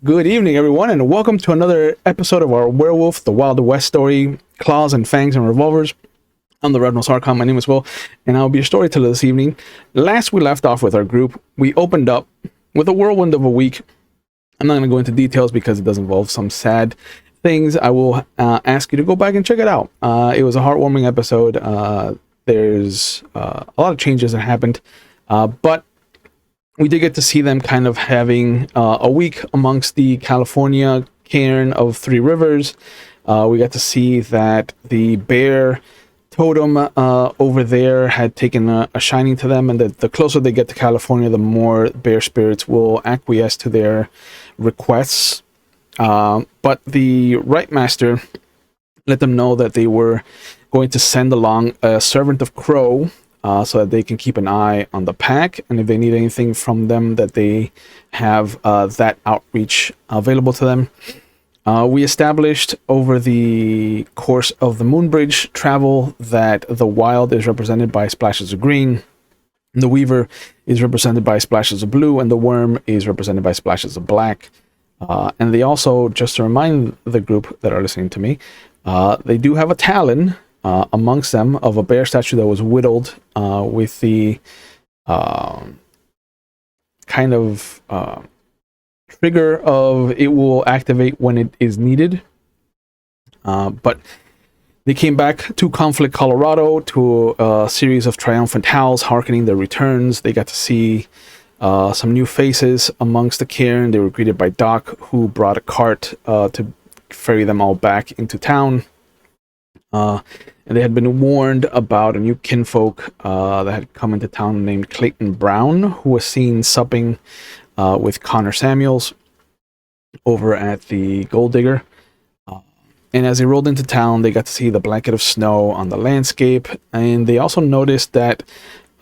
Good evening, everyone, and welcome to another episode of our Werewolf, the Wild West story, Claws and Fangs and Revolvers. I'm the Red Nose Archon. My name is Will, and I'll be your storyteller this evening. Last we left off with our group, we opened up with a whirlwind of a week. I'm not going to go into details because it does involve some sad things. I will ask you to go back and check it out. It was a heartwarming episode. There's a lot of changes that happened, but we did get to see them kind of having a week amongst the California cairn of Three Rivers. We got to see that the bear totem over there had taken a shining to them, and that the closer they get to California, the more bear spirits will acquiesce to their requests. But the Right Master let them know that they were going to send along a servant of Crow, so that they can keep an eye on the pack, and if they need anything from them, that they have that outreach available to them. We established over the course of the Moonbridge travel that the Wild is represented by splashes of green, the Weaver is represented by splashes of blue, and the Worm is represented by splashes of black. And they also, just to remind the group that are listening to me, they do have a Talon amongst them of a bear statue that was whittled with the kind of trigger of it will activate when it is needed. But they came back to Conflict, Colorado, to a series of triumphant howls hearkening their returns. They got to see some new faces amongst the cairn. They were greeted by Doc, who brought a cart to ferry them all back into town. And they had been warned about a new kinfolk that had come into town named Clayton Brown, who was seen supping with Connor Samuels over at the Gold Digger. And as they rolled into town, they got to see the blanket of snow on the landscape, and they also noticed that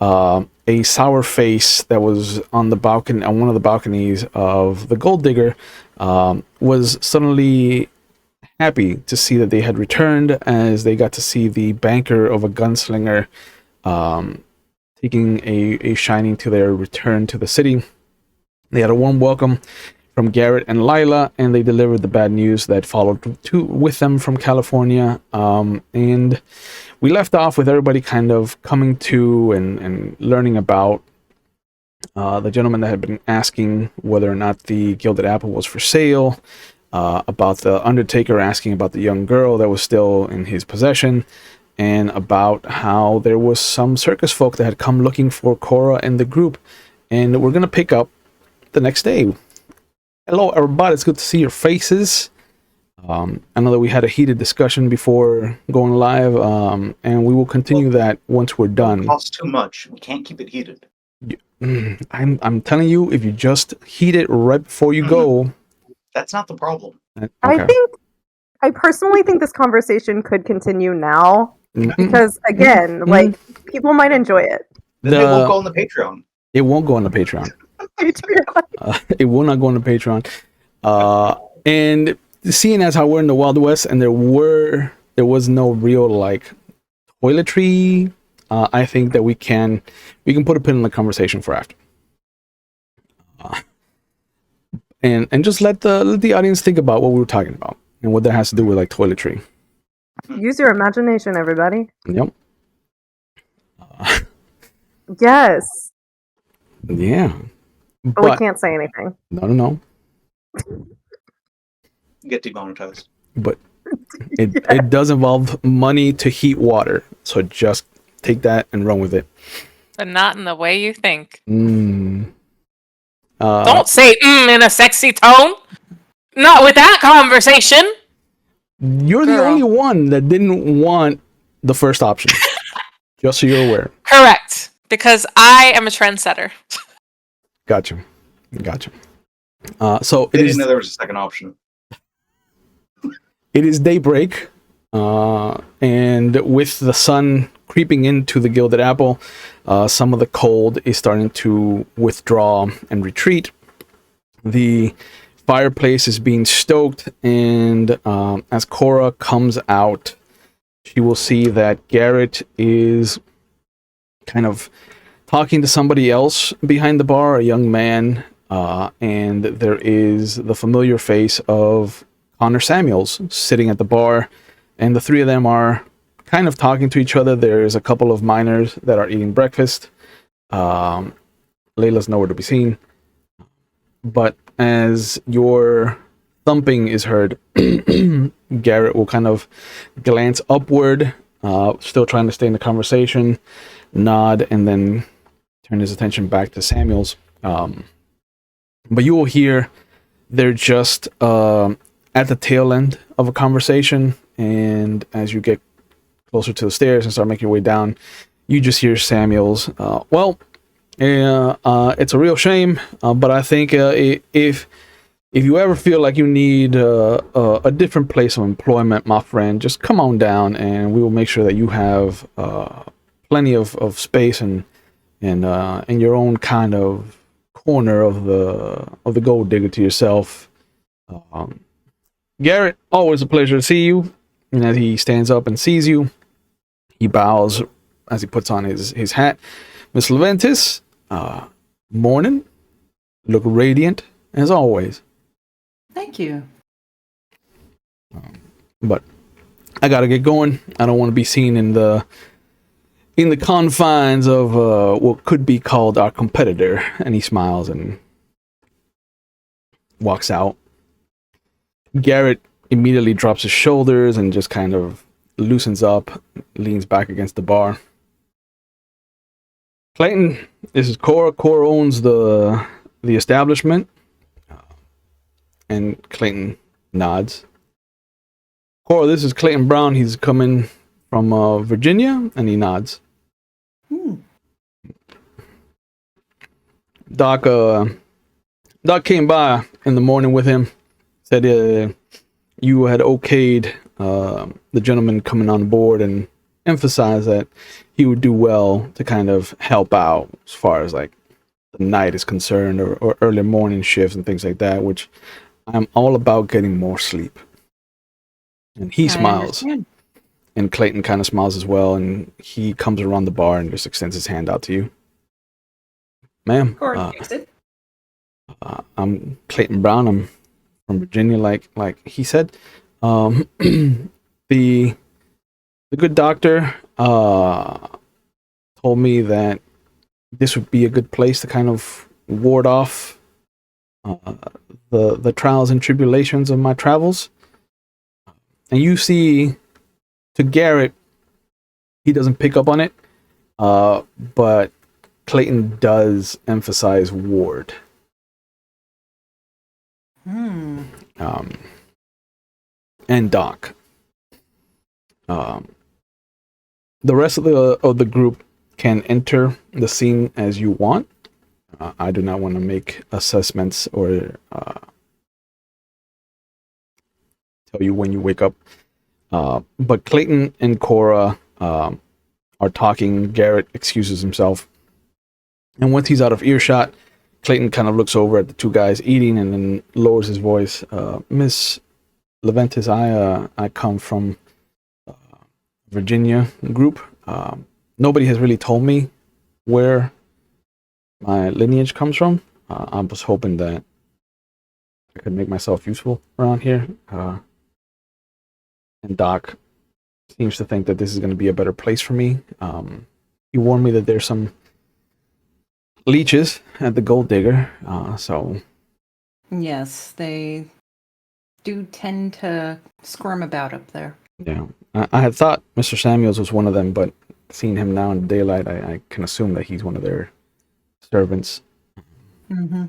a sour face that was on the balcony, on one of the balconies of the Gold Digger, was suddenly happy to see that they had returned, as they got to see the banker of a gunslinger taking a shining to their return to the city. They had a warm welcome from Garrett and Lila, and they delivered the bad news that followed with them from California. And we left off with everybody kind of coming to and learning about the gentleman that had been asking whether or not the Gilded Apple was for sale, about the Undertaker asking about the young girl that was still in his possession, and about how there was some circus folk that had come looking for Cora and the group. And we're going to pick up the next day. Hello, everybody. It's good to see your faces. I know that we had a heated discussion before going live, and we will continue that once we're done. It costs too much. We can't keep it heated. I'm telling you, if you just heat it right before you go... That's not the problem. Okay. I personally think this conversation could continue now, because again, like, people might enjoy it. Then it won't go on the Patreon. It won't go on the Patreon. It will not go on the Patreon. And seeing as how we're in the Wild West and there was no real like toiletry, I think that we can put a pin in the conversation for after. And just let the audience think about what we were talking about and what that has to do with like toiletry. Use your imagination, everybody. Yep. Yes. Yeah. But we can't say anything. No. Get demonetized. But it does involve money to heat water. So just take that and run with it. But not in the way you think. Don't say in a sexy tone. Not with that conversation. You're the only one that didn't want the first option. Just so you're aware. Correct. Because I am a trendsetter. Gotcha. So they didn't know there was a second option. It is daybreak, and with the sun creeping into the Gilded Apple, some of the cold is starting to withdraw and retreat. The fireplace is being stoked, and as Cora comes out, she will see that Garrett is kind of talking to somebody else behind the bar, a young man and there is the familiar face of Connor Samuels sitting at the bar, and the three of them are kind of talking to each other. There's a couple of miners that are eating breakfast. Layla's nowhere to be seen. But as your thumping is heard, Garrett will kind of glance upward, still trying to stay in the conversation, nod, and then turn his attention back to Samuels. But you will hear they're just at the tail end of a conversation, and as you get closer to the stairs and start making your way down, you just hear Samuels. It's a real shame, but I think if you ever feel like you need a different place of employment, my friend, just come on down, and we will make sure that you have plenty of space and your own kind of corner of the gold digger to yourself. Garrett, always a pleasure to see you. And as he stands up and sees you, he bows as he puts on his hat. Miss Leventis, morning. Look radiant as always. Thank you. But I gotta get going. I don't want to be seen in the confines of what could be called our competitor. And he smiles and walks out. Garrett immediately drops his shoulders and just kind of loosens up, leans back against the bar. Clayton, this is Cora. Cora owns the establishment. And Clayton nods. Cora, this is Clayton Brown. He's coming from Virginia, and he nods. Doc came by in the morning with him. Said you had okayed the gentleman coming on board, and emphasized that he would do well to kind of help out as far as like the night is concerned, or early morning shifts and things like that, which I'm all about getting more sleep. And he smiles. And Clayton kind of smiles as well, and he comes around the bar and just extends his hand out to you. Ma'am, I'm Clayton Brown. I'm from Virginia, like he said. The good doctor told me that this would be a good place to kind of ward off the trials and tribulations of my travels. And you see, to Garrett, he doesn't pick up on it, but Clayton does emphasize ward. And Doc. The rest of the group can enter the scene as you want. I do not want to make assessments or tell you when you wake up. But Clayton and Cora are talking. Garrett excuses himself. And once he's out of earshot, Clayton kind of looks over at the two guys eating and then lowers his voice. Miss Leventis, I come from Virginia group. Nobody has really told me where my lineage comes from. I was hoping that I could make myself useful around here. And Doc seems to think that this is going to be a better place for me. He warned me that there's some leeches at the Gold Digger, so... Yes, they do tend to squirm about up there. Yeah. I had thought Mr. Samuels was one of them, but seeing him now in daylight, I can assume that he's one of their servants. Mm-hmm.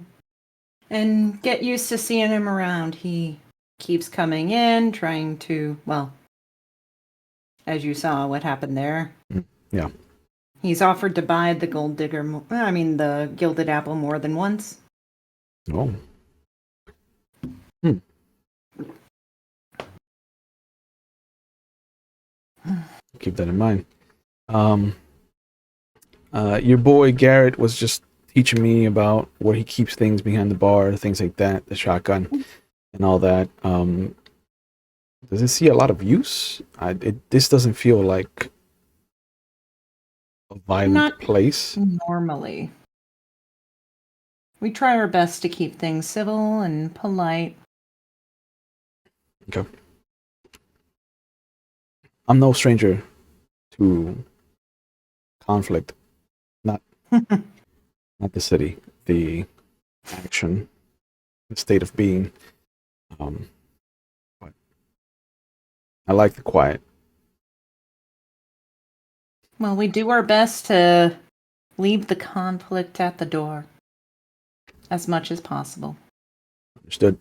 And get used to seeing him around. He keeps coming in, trying to, well, as you saw what happened there. Yeah. He's offered to buy the the Gilded Apple more than once. Oh. Keep that in mind. Your boy Garrett was just teaching me about where he keeps things behind the bar, things like that, the shotgun and all that. Does it see a lot of use? This doesn't feel like a violent place. Normally. we try our best to keep things civil and polite. Okay. I'm no stranger to conflict. Not the city, the action, the state of being. But I like the quiet. Well, we do our best to leave the conflict at the door as much as possible. Understood.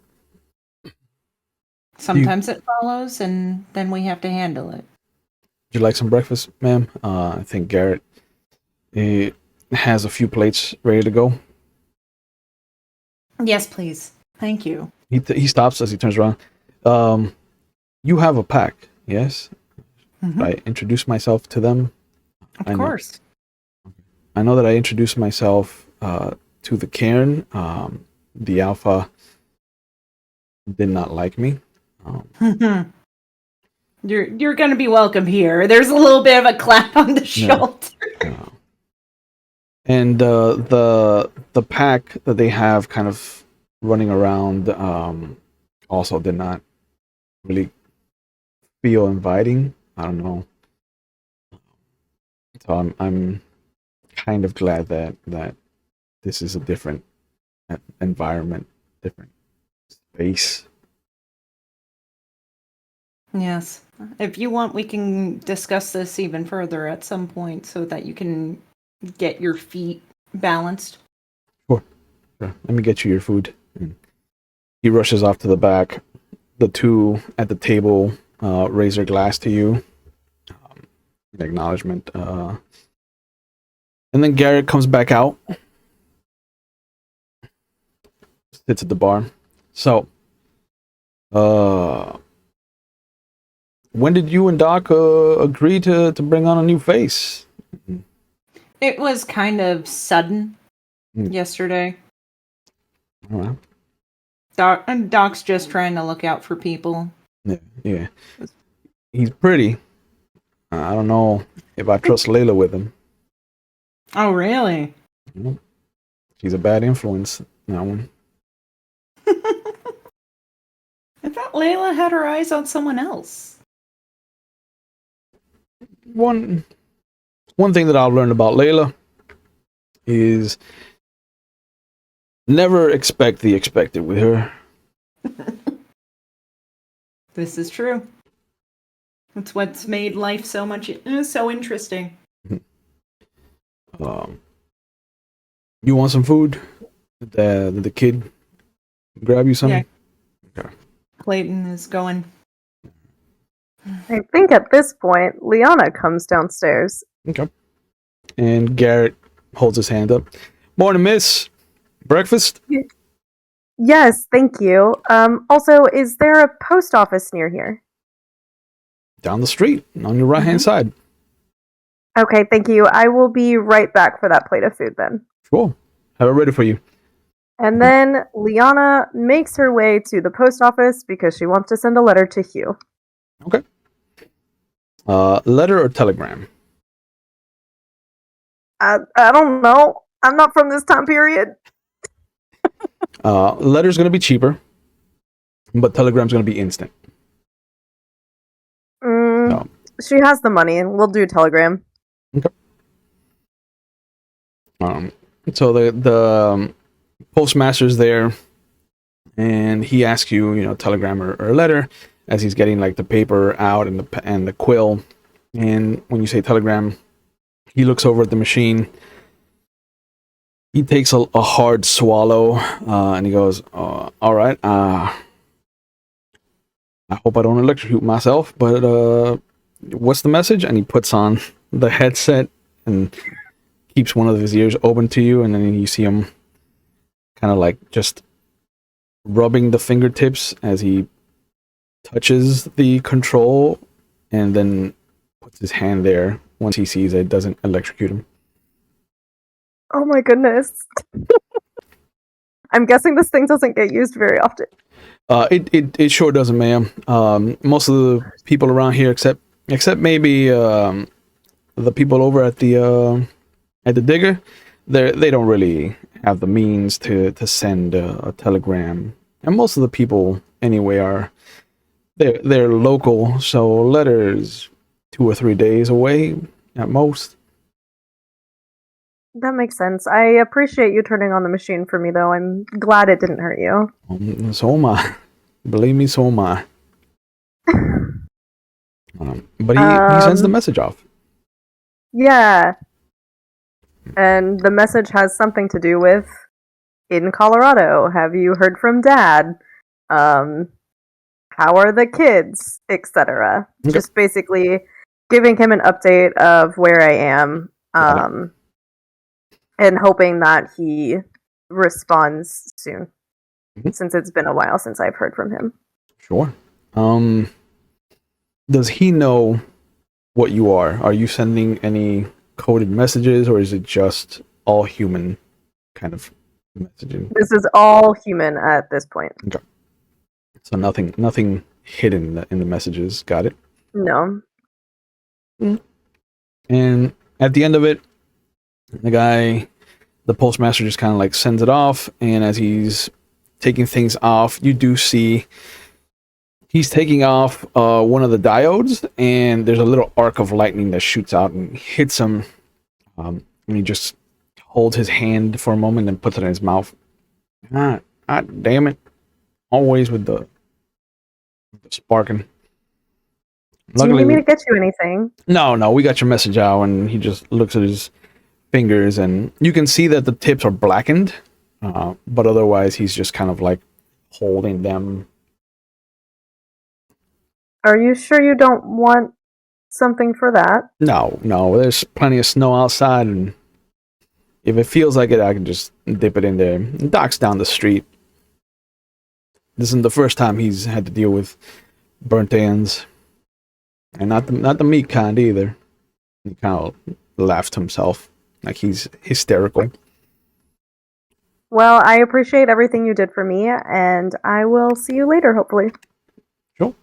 Sometimes it follows, and then we have to handle it. Would you like some breakfast, ma'am? I think Garrett has a few plates ready to go. Yes, please. Thank you. He stops as he turns around. You have a pack, yes? Mhm. I introduce myself to them. Of course. I know that I introduced myself to the cairn. The Alpha did not like me. You're going to be welcome here. There's a little bit of a clap on the shoulder. And the pack that they have kind of running around also did not really feel inviting. I don't know. So I'm kind of glad that this is a different environment, different space. Yes. If you want, we can discuss this even further at some point so that you can get your feet balanced. Sure. Let me get you your food. And he rushes off to the back. The two at the table raise their glass to you. In acknowledgement. And then Garrett comes back out. Sits at the bar. So, when did you and Doc agree to bring on a new face? It was kind of sudden yesterday. All right. Doc's just trying to look out for people. Yeah. He's pretty. I don't know if I trust Layla with him. Oh, really? She's a bad influence. That one. I thought Layla had her eyes on someone else. One thing that I've learned about Layla is never expect the expected with her. This is true. It's what's made life so interesting. You want some food? Did the kid grab you something? Yeah. Okay. Clayton is going. I think at this point, Liana comes downstairs. Okay. And Garrett holds his hand up. Morning, miss. Breakfast? Yes, thank you. Also, is there a post office near here? Down the street, on your right-hand side. Okay, thank you. I will be right back for that plate of food then. Sure. Have it ready for you. And then Liana makes her way to the post office because she wants to send a letter to Hugh. Okay. Letter or telegram? I don't know. I'm not from this time period. Letter's going to be cheaper, but telegram's going to be instant. No. She has the money, and we'll do telegram. Okay. So the postmaster's there, and he asks you, telegram or a letter, as he's getting like the paper out and the quill. And when you say telegram, he looks over at the machine. He takes a hard swallow, and he goes, "All right. I hope I don't electrocute myself, but what's the message?" And he puts on the headset and keeps one of his ears open to you, and then you see him kind of like just rubbing the fingertips as he touches the control, and then puts his hand there once he sees it doesn't electrocute him. Oh my goodness. I'm guessing this thing doesn't get used very often. It sure doesn't, ma'am. Most of the people around here, except maybe the people over at the digger, they don't really have the means to send a telegram. And most of the people anyway are they're local, so letters 2 or 3 days away at most. That makes sense. I appreciate you turning on the machine for me, though. I'm glad it didn't hurt you. So am I. Believe me, so am I. But he sends the message off. Yeah. And the message has something to do with in Colorado. Have you heard from Dad? How are the kids? Etc. Okay. Just basically giving him an update of where I am. And hoping that he responds soon. Since it's been a while since I've heard from him. Sure. Does he know what you are? Are you sending any coded messages, or is it just all human kind of messaging? This is all human at this point. Okay. So nothing hidden in the messages. Got it. No. And at the end of it, the postmaster just kind of like sends it off, and as he's taking things off, you do see he's taking off one of the diodes, and there's a little arc of lightning that shoots out and hits him. And he just holds his hand for a moment and puts it in his mouth. Ah, damn it. Always with the sparking. Do you need me to get you anything? No, we got your message out, and he just looks at his fingers, and you can see that the tips are blackened, but otherwise he's just kind of like holding them. Are you sure you don't want something for that? No, there's plenty of snow outside, and if it feels like it, I can just dip it in there. Doc's down the street. This isn't the first time he's had to deal with burnt ends, and not the meat kind either. He kind of laughed to himself. Like he's hysterical. Well, I appreciate everything you did for me, and I will see you later, hopefully. Sure.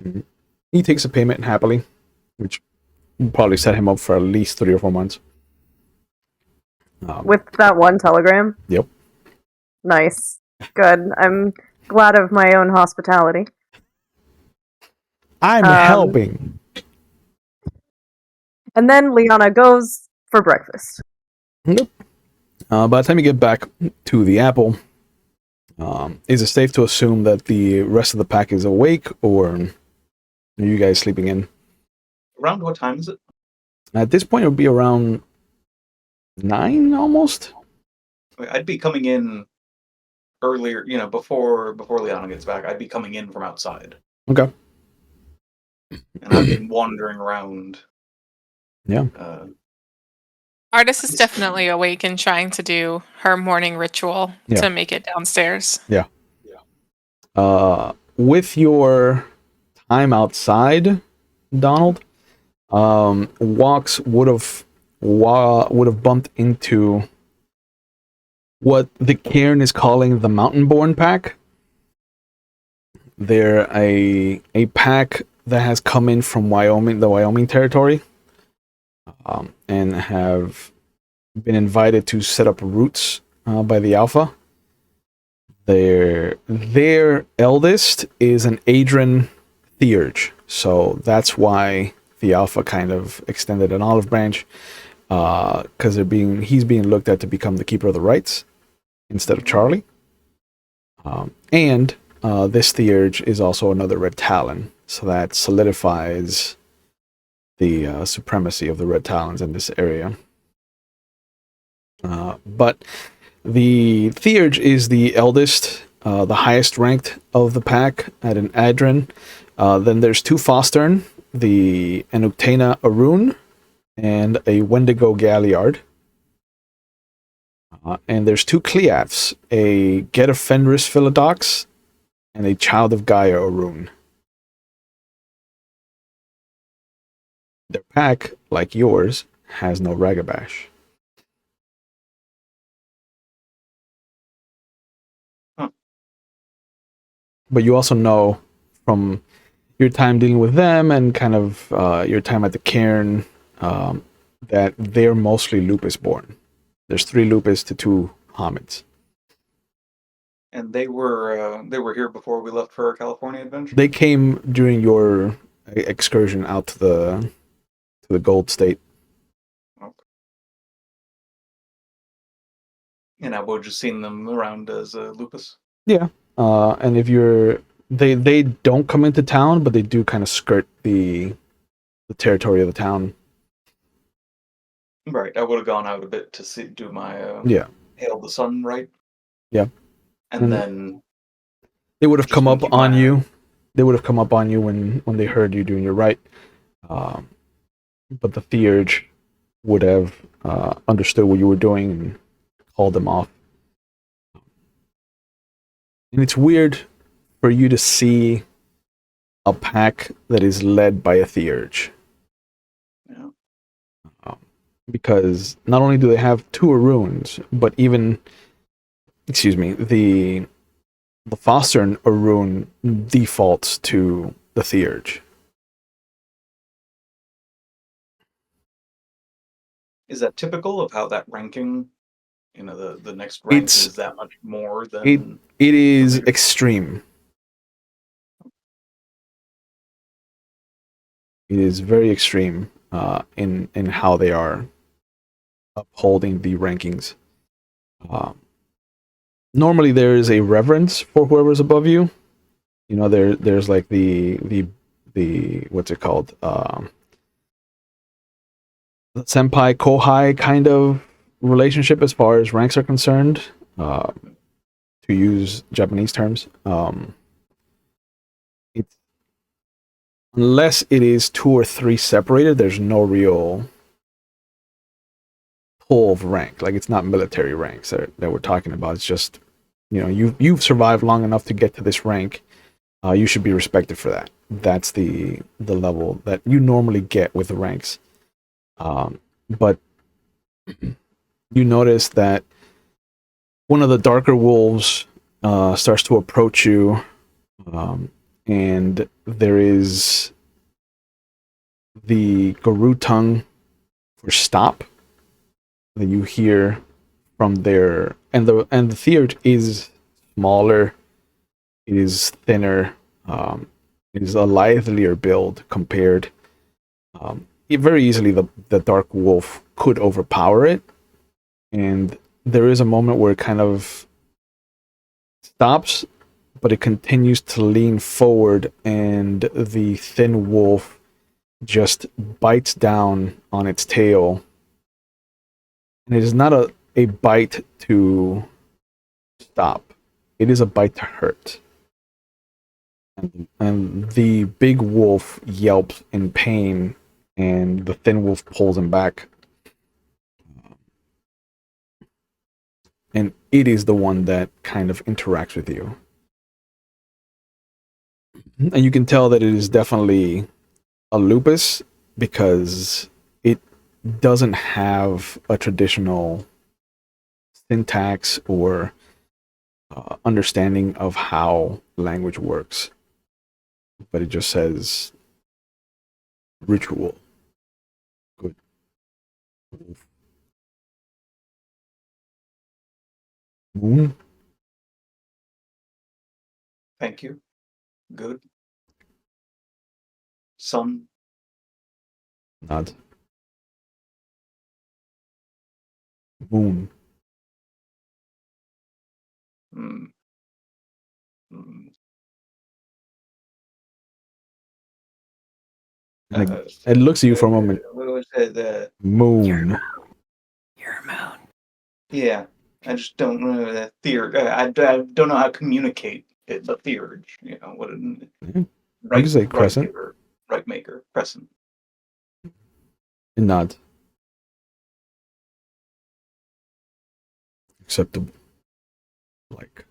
Mm-hmm. He takes a payment happily, which will probably set him up for at least 3 or 4 months. With that one telegram? Yep. Nice. Good. I'm glad of my own hospitality. I'm helping. And then Liana goes for breakfast. Nope. By the time you get back to the Apple, is it safe to assume that the rest of the pack is awake, or are you guys sleeping in? Around what time is it? At this point, it would be around 9 almost. I'd be coming in earlier, before Liana gets back. I'd be coming in from outside. Okay. And I've been wandering around. Yeah. Artis is definitely awake and trying to do her morning ritual to make it downstairs. Yeah. With your time outside, Donald, Walks would have bumped into what the cairn is calling the Mountain-born pack. They're a pack that has come in from Wyoming, the Wyoming territory, and have been invited to set up roots by the Alpha. Their eldest is an Adrian Theurge, so that's why the Alpha kind of extended an olive branch, because he's being looked at to become the keeper of the rights instead of Charlie. And this Theurge is also another Red Talon, so that solidifies the supremacy of the Red Talons in this area. But the Theurge is the eldest, the highest ranked of the pack at an Adrin. Then there's 2 Fostern, the Enuctana Arun, and a Wendigo Galliard. And there's 2 Cleaths, a Get of Fenris Philodox, and a Child of Gaia Arun. Their pack, like yours, has no Ragabash. Huh. But you also know from your time dealing with them and kind of your time at the cairn that they're mostly lupus born. There's 3 lupus to 2 Hamids. And they were here before we left for our California adventure. They came during your excursion out to the Gold State. Okay. And I would have just seen them around as Lupus. Yeah. And if they don't come into town, but they do kind of skirt the territory of the town. Right. I would have gone out a bit to do my Hail the Sun right. Yeah. And then they would have come up keep on my you. They would have come up on you when they heard you doing your right. But the Theurge would have understood what you were doing and called them off. And it's weird for you to see a pack that is led by a Theurge. Yeah. Because not only do they have 2 Aruns, but even, the Fostern Arun defaults to the Theurge. Is that typical of how that ranking, the next rank is that much more than... It is extreme. It is very extreme in how they are upholding the rankings. Normally there is a reverence for whoever's above you. There's like the what's it called? The senpai kohai kind of relationship as far as ranks are concerned, to use Japanese terms. It's, unless it is 2 or 3 separated, there's no real pull of rank. Like, it's not military ranks that we're talking about. It's just, you've survived long enough to get to this rank. You should be respected for that. That's the level that you normally get with the ranks. But you notice that one of the darker wolves starts to approach you, and there is the Garutang for stop that you hear from there, and the Theurge is smaller, it is thinner, it is a livelier build compared. Very easily the dark wolf could overpower it, and there is a moment where it kind of stops, but it continues to lean forward, and the thin wolf just bites down on its tail. And it is not a bite to stop. It is a bite to hurt. And the big wolf yelps in pain, and the thin wolf pulls him back. And it is the one that kind of interacts with you. And you can tell that it is definitely a lupus, because it doesn't have a traditional syntax or understanding of how language works. But it just says ritual. Good. Moon. Thank you. Good. Sun. Nod. Moon. Mm. Mm. Like, it looks at you for a moment. What was it? Moon. Your moon. Yeah, I just don't know that Theurge. I don't know how to communicate it, the Theurge. What it... I can say crescent. Right maker. Crescent. And nod. Acceptable. Like.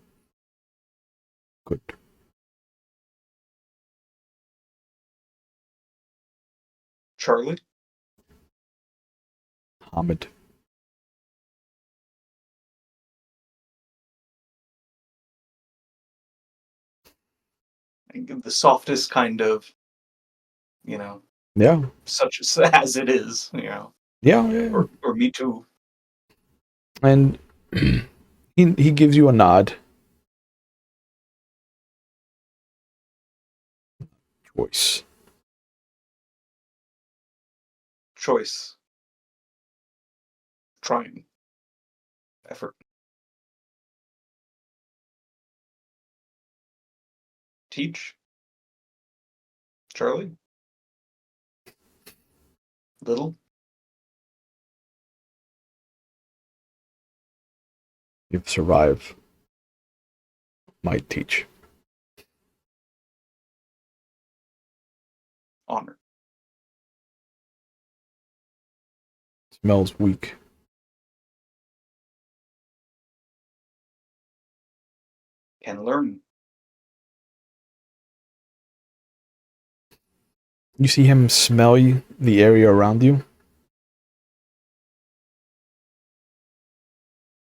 Good. Charlie. Hamid. The softest kind of, Yeah. such as it is, Yeah. or me too. And He gives you a nod. Choice. Choice. Trying. Effort. Teach. Charlie. Little. You've survived. Might teach. Honor. Smells weak. Can learn. You see him smell the area around you.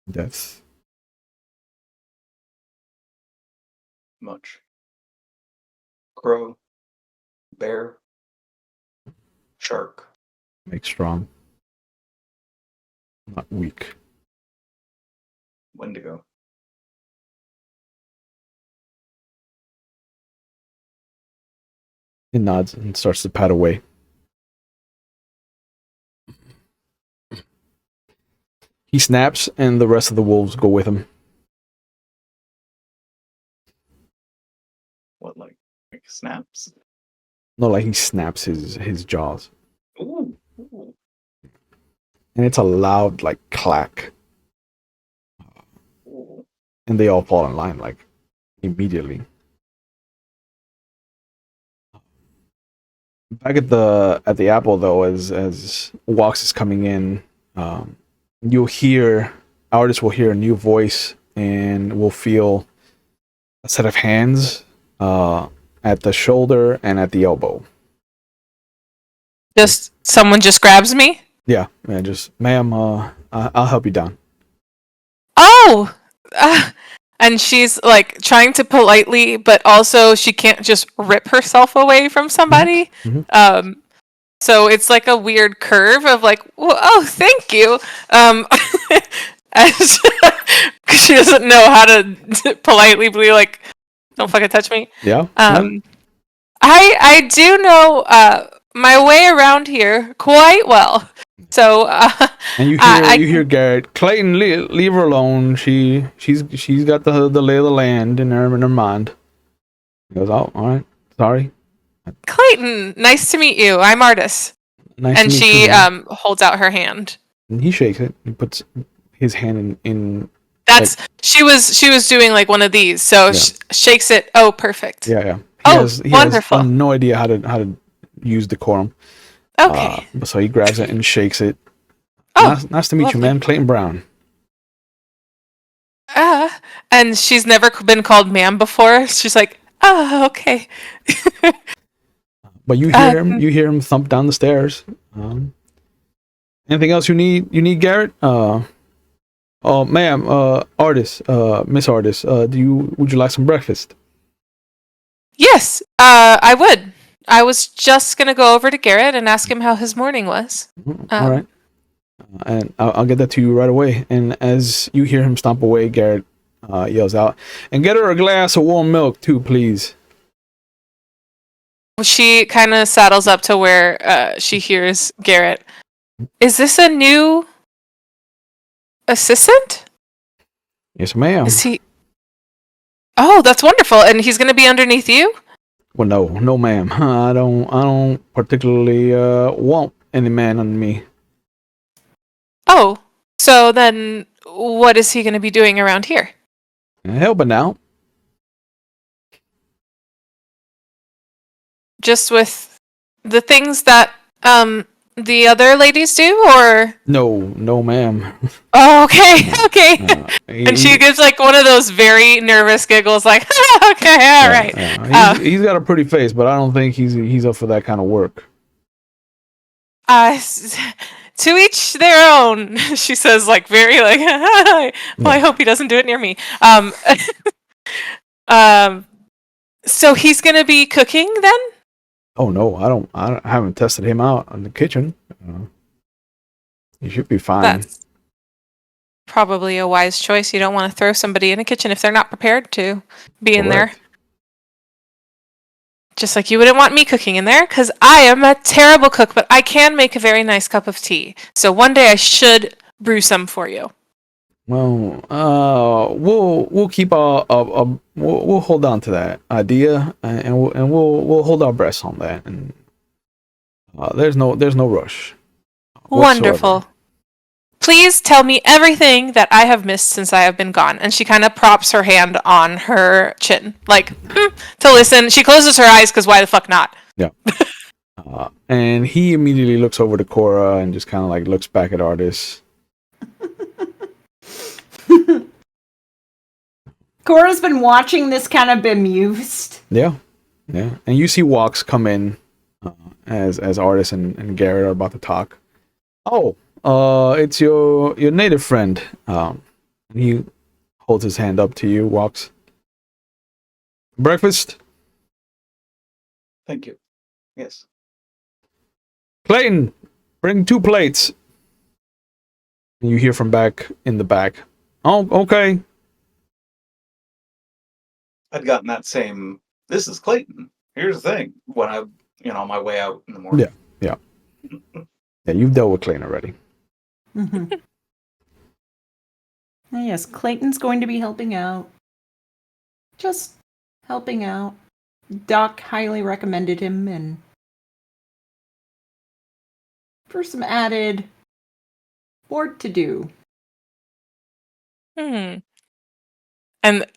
Death. Much. Crow. Bear. Shark. Make strong. Not weak. Wendigo. He nods and starts to pat away. He snaps, and the rest of the wolves go with him. What, like snaps? No, like he snaps his jaws. Ooh. Ooh. And it's a loud, like, clack. Ooh. And they all fall in line, like, immediately. Back at the apple, though, as Walks is coming in, artists will hear a new voice and will feel a set of hands at the shoulder and at the elbow. Just someone just grabs me. Yeah, just, ma'am, I'll help you down. Oh, and she's like trying to politely, but also she can't just rip herself away from somebody. Mm-hmm. So it's like a weird curve of like, oh, thank you. And she doesn't know how to politely be like, don't fucking touch me. Yeah. I do know my way around here quite well. So and you hear Garrett, Clayton, leave her alone. She's got the lay of the land in her mind. He goes, oh, all right, sorry. Clayton, nice to meet you. I'm Artis. Nice and to meet she you, holds out her hand. And he shakes it. He puts his hand in. That's like, she was doing like one of these, so shakes it. Oh, perfect. Yeah. He wonderful. has no idea how to use decorum. Okay. So he grabs it and shakes it. Oh, nice to meet you, man. Clayton Brown. And she's never been called ma'am before. She's like, oh, okay. But you hear him thump down the stairs. Anything else you need, Garrett? Oh, ma'am, Artis, Miss Artis, would you like some breakfast? Yes, I would. I was just gonna go over to Garrett and ask him how his morning was. All right. And I'll get that to you right away. And as you hear him stomp away, Garrett yells out, and get her a glass of warm milk too, please. She kind of saddles up to where she hears Garrett. Is this a new assistant? Yes, ma'am. Is he? Oh, that's wonderful. And he's going to be underneath you? Well, no, ma'am. I don't particularly want any man under me. Oh, so then what is he going to be doing around here? Helping out. Just with the things that the other ladies do, or no, ma'am. Oh, okay. And she gives like one of those very nervous giggles, like, okay, all right. He's got a pretty face, but I don't think he's up for that kind of work. To each their own, she says, like very like. Well, I hope he doesn't do it near me. So he's gonna be cooking then? Oh no, I haven't tested him out in the kitchen. He should be fine. probably a wise choice. You don't want to throw somebody in a kitchen if they're not prepared to be in there. Correct. Just like you wouldn't want me cooking in there, because I am a terrible cook, but I can make a very nice cup of tea. So one day I should brew some for you. Well, we'll keep we'll hold on to that idea, and we'll hold our breaths on that, and there's no rush. whatsoever. Wonderful. Please tell me everything that I have missed since I have been gone. And she kind of props her hand on her chin, like, to listen. She closes her eyes, because why the fuck not? Yeah. And he immediately looks over to Cora and just kind of like looks back at Artis. Cora's been watching this kind of bemused. Yeah. And you see Walks come in as Artis and Garrett are about to talk. Oh, it's your native friend. He holds his hand up to you, Walks. Breakfast? Thank you. Yes. Clayton, bring 2 plates. And you hear from back in the back. Oh, okay. I'd gotten that same, this is Clayton. Here's the thing. When I, on my way out in the morning. Yeah, you've dealt with Clayton already. Mm-hmm. Yes, Clayton's going to be helping out. Just helping out. Doc highly recommended him, and for some added work to do. And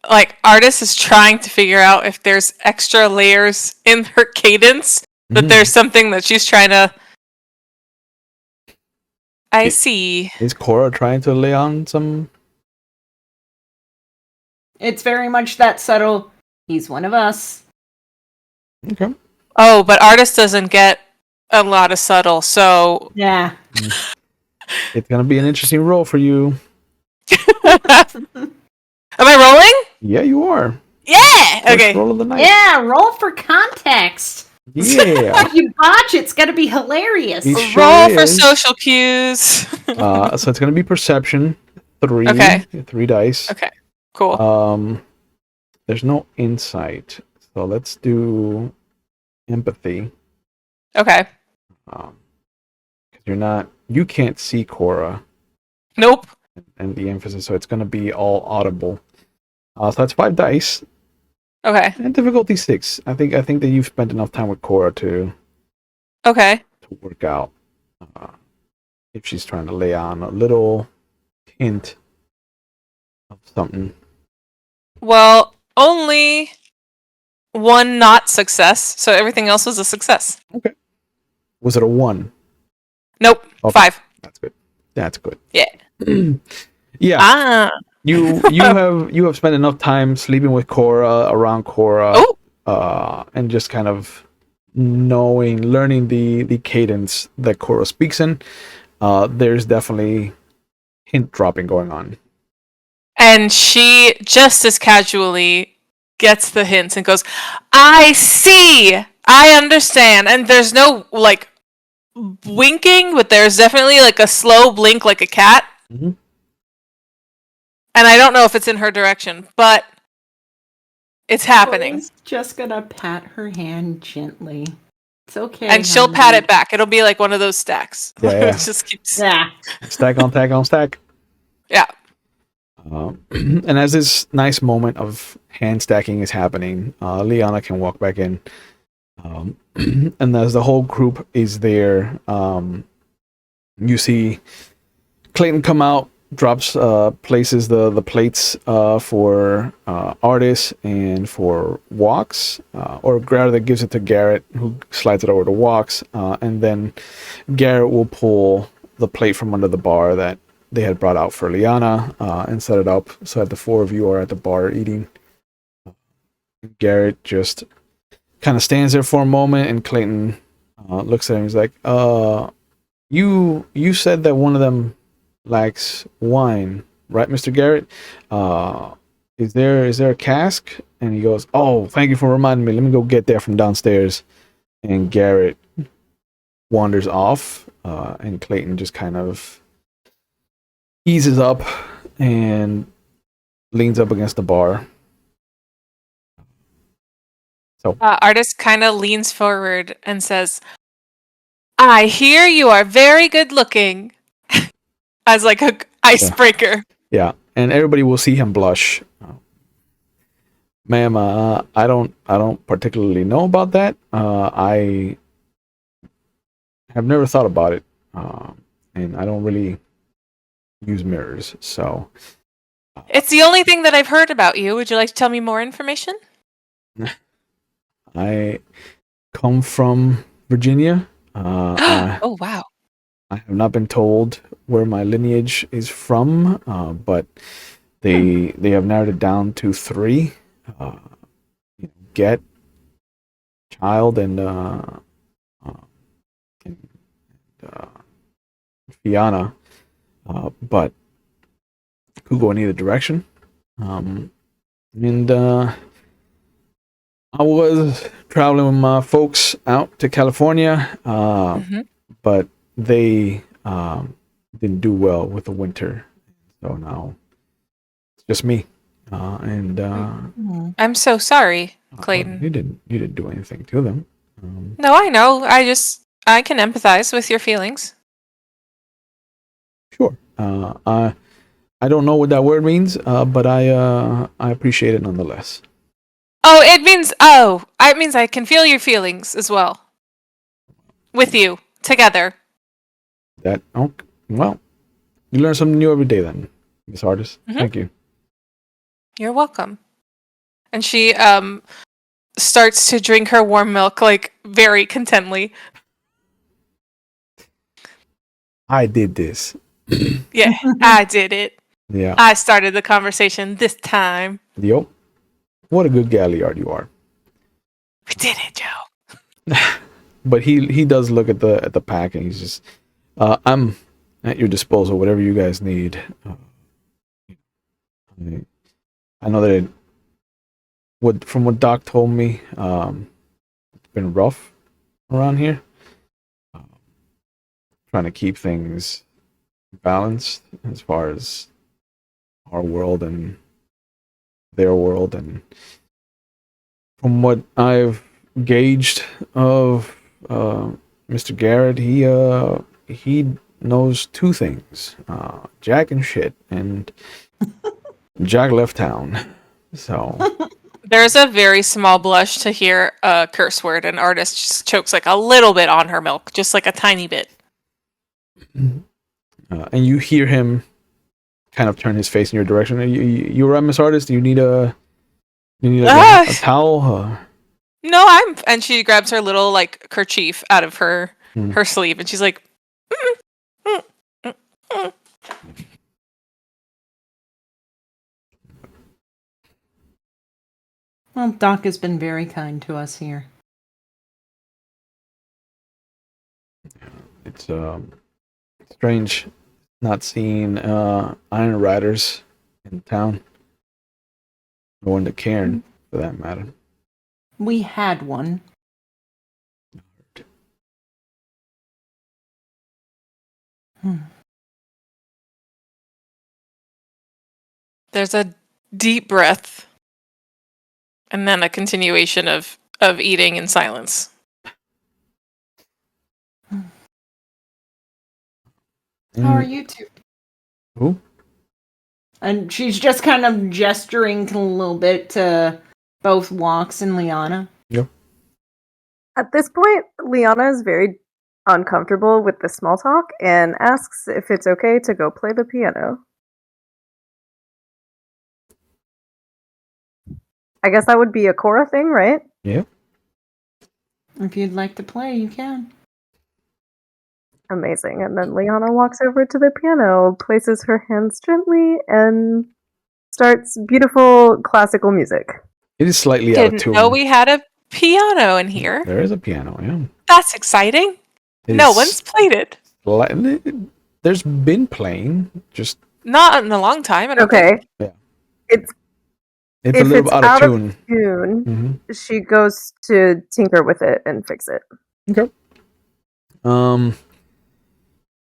like Artis is trying to figure out if there's extra layers in her cadence, that there's something that she's trying to. I see. Is Cora trying to lay on some? It's very much that subtle. He's one of us. Okay. Oh, but Artis doesn't get a lot of subtle, so Yeah. It's gonna be an interesting role for you. Am I rolling? Yeah, you are. Yeah. First Okay. roll of the night. Yeah, roll for context. Yeah. If you botch, it's gonna be hilarious. He sure Roll for is. social cues. So it's gonna be perception. 3. Okay. 3 dice. Okay. Cool. There's no insight, so let's do empathy. Okay. Because you can't see Cora Nope. and the emphasis, so it's gonna be all audible. So that's 5 dice. Okay. And difficulty 6. I think that you've spent enough time with Cora to Okay. work out if she's trying to lay on a little hint of something. Well, only one not success, so everything else was a success. Was it a 1? Nope. Okay. 5. That's good. Yeah. Yeah. Ah. You have spent enough time sleeping with Cora, around Cora, and just kind of learning the cadence that Cora speaks in. There's definitely hint dropping going on. And she just as casually gets the hints and goes, I see! I understand. And there's no, like, winking, but there's definitely, like, a slow blink like a cat. Mm-hmm. And I don't know if it's in her direction, but it's happening. Cora's just gonna pat her hand gently. It's okay. And she'll pat it back. It'll be like one of those stacks. Yeah. It just keeps... Yeah. Stack on stack on stack. Yeah. And as this nice moment of hand stacking is happening, Liana can walk back in. And as the whole group is there, you see Clayton come out, drops places the plates for Artis and for Walks, or rather gives it to Garrett, who slides it over to Walks, and then Garrett will pull the plate from under the bar that they had brought out for Liana and set it up so that the 4 of you are at the bar eating. Garrett just kind of stands there for a moment, and Clayton looks at him. He's like, you said that one of them lacks wine, right, Mr. Garrett? Is there a cask? And he goes, oh, thank you for reminding me. Let me go get that from downstairs. And Garrett wanders off, and Clayton just kind of eases up and leans up against the bar. So Artist kind of leans forward and says, "I hear you are very good looking," as like a icebreaker. yeah, and everybody will see him blush. Ma'am, I don't particularly know about that. I have never thought about it, and I don't really use mirrors. So It's the only thing that I've heard about you. Would you like to tell me more information? I come from Virginia. Oh, wow. I have not been told where my lineage is from, but they have narrowed it down to 3: Get, Child, and Fiona. But could go in either direction. And I was traveling with my folks out to California, but they didn't do well with the winter, so now it's just me. I'm so sorry, Clayton. You didn't do anything to them. No, I know. I can empathize with your feelings. Sure. I don't know what that word means, but I appreciate it nonetheless. It means I can feel your feelings as well. With you, together. That well, you learn something new every day then, Miss Artist. Thank you. You're welcome. And she starts to drink her warm milk like very contently. I did this. Yeah, I did it. Yeah. I started the conversation this time. Yep. What a good galliard you are. We did it, Joe. But he does look at the pack and he's just, I'm at your disposal, whatever you guys need. I know that from what Doc told me, it's been rough around here. Trying to keep things balanced as far as our world and their world, and from what I've gauged of Mr. Garrett, he knows 2 things: Jack and shit, and Jack left town. So There's a very small blush to hear a curse word, and Artist just chokes like a little bit on her milk, just like a tiny bit. And you hear him kind of turn his face in your direction. You right, Miss Artist? Do you need a towel? No, and she grabs her little like kerchief out of her sleeve, and she's like, Well, Doc has been very kind to us here. It's strange not seeing Iron Riders in town. Going to Cairn, for that matter. We had one. There's a deep breath, and then a continuation of eating in silence. How are you two? Who? And she's just kind of gesturing a little bit to both Walks and Liana. Yep. At this point, Liana is very uncomfortable with the small talk and asks if it's okay to go play the piano. I guess that would be a Cora thing, right? Yeah. If you'd like to play, you can. Amazing. And then Liana walks over to the piano, places her hands gently, and starts beautiful classical music. It is slightly out of Didn't tune. know we had a piano in here. There is a piano, yeah. That's exciting. No one's played it. There's been playing, just Not in a long time. I don't think. Okay. Yeah. It's a if little it's out of tune. tune, she goes to tinker with it and fix it. Okay.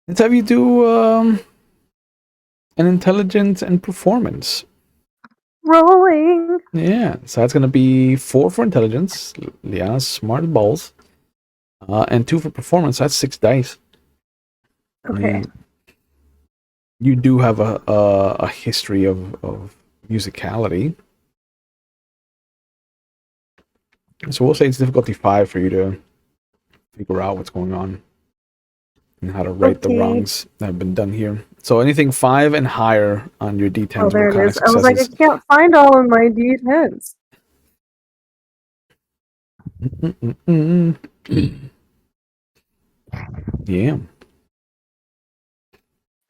Let's have you do and intelligence and performance. Rolling. Yeah, so that's going to be 4 for intelligence. Liana's smart as balls. And 2 for performance. That's 6 dice. Okay. And you do have a history of musicality. So we'll say it's difficulty 5 for you to figure out what's going on and how to right the wrongs that have been done here. So anything 5 and higher on your D10s Oh, there will it count is. as I was like, I successes. can't find all of my D10s. Yeah.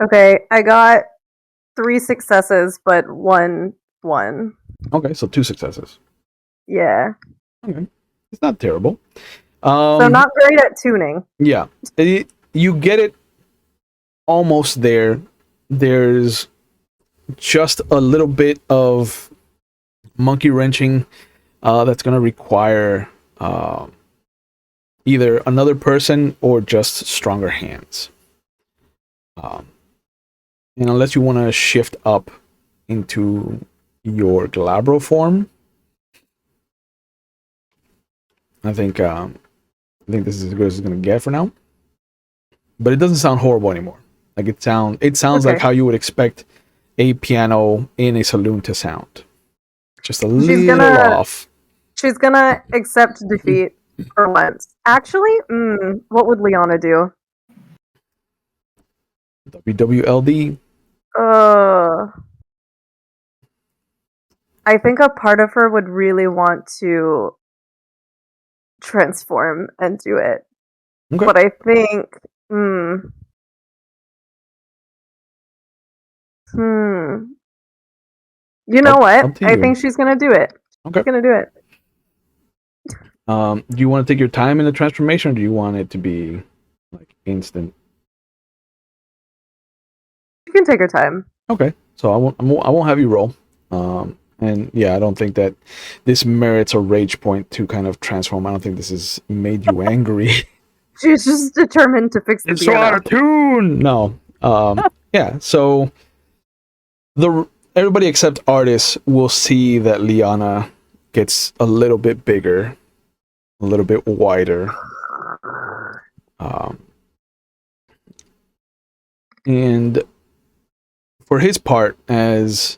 Okay, I got 3 successes, but 1. Okay, so 2 successes. Yeah. Okay, it's not terrible. So not great at tuning. Yeah, you get it almost there. There's just a little bit of monkey wrenching that's going to require either another person or just stronger hands. And unless you want to shift up into your Glabro form, I think this is as good as it's going to get for now. But it doesn't sound horrible anymore. Like it sounds like how you would expect a piano in a saloon to sound. Just a little off. She's gonna accept defeat for once. Actually, what would Liana do? WWLD. I think a part of her would really want to transform and do it. Okay. But I think, You know what? I think she's gonna do it. Okay. She's gonna do it. Do you want to take your time in the transformation, or do you want it to be like instant? You can take her time. Okay. So I won't have you roll. And yeah, I don't think that this merits a rage point to kind of transform. I don't think this has made you angry. She's just determined to fix the It's so out of tune. No. Yeah. So everybody except Artis will see that Liana gets a little bit bigger, a little bit wider. And for his part, as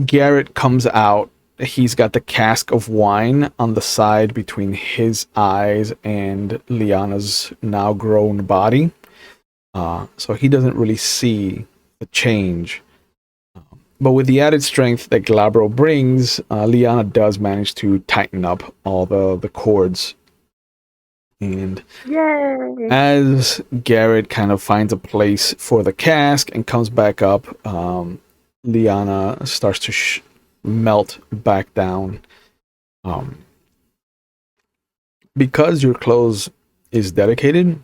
Garrett comes out, he's got the cask of wine on the side between his eyes and Liana's now grown body. So he doesn't really see the change. But with the added strength that Glabro brings, Liana does manage to tighten up all the cords. And Yay! as Garrett kind of finds a place for the cask and comes back up, Liana starts to melt back down. Because your clothes is dedicated,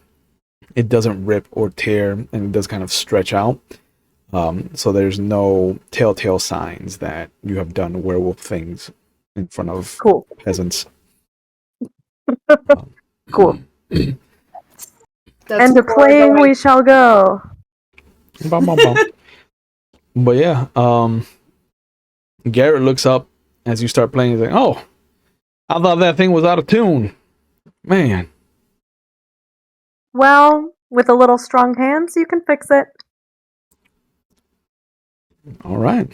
it doesn't rip or tear, and it does kind of stretch out. So there's no telltale signs that you have done werewolf things in front of peasants. Cool. And to playing we shall go. But yeah, Garrett looks up as you start playing. He's like, "Oh, I thought that thing was out of tune, man." Well, with a little strong hands, you can fix it. All right,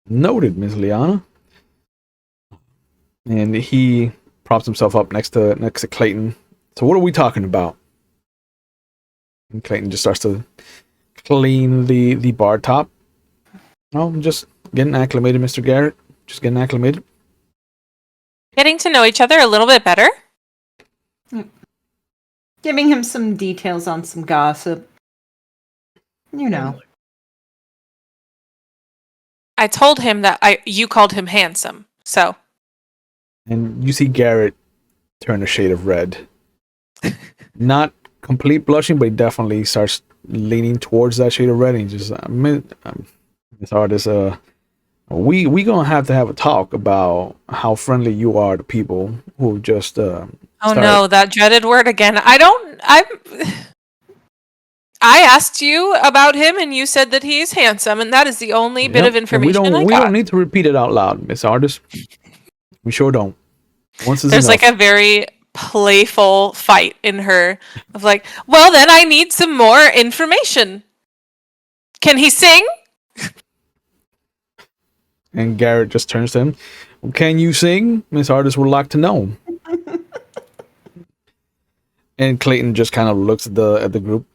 noted, Miss Liana. And he props himself up next to Clayton. So what are we talking about? And Clayton just starts to clean the bar top. Oh, I'm just getting acclimated, Mr. Garrett. Just getting acclimated. Getting to know each other a little bit better. Giving him some details on some gossip. You know. I told him that you called him handsome, so. And you see Garrett turn a shade of red. Not complete blushing, but he definitely starts leaning towards that shade of red. And he just, Miss Artis, we gonna have to have a talk about how friendly you are to people who just. Oh no, that dreaded word again. I asked you about him, and you said that he's handsome, and that is the only bit of Yep, and information I we got. don't need to repeat it out loud, Miss Artist. We sure don't. Once is There's enough. like a very playful fight in her of like, well, then I need some more information. Can he sing? And Garrett just turns to him. Can you sing? Miss Artist would like to know. And Clayton just kind of looks at the group.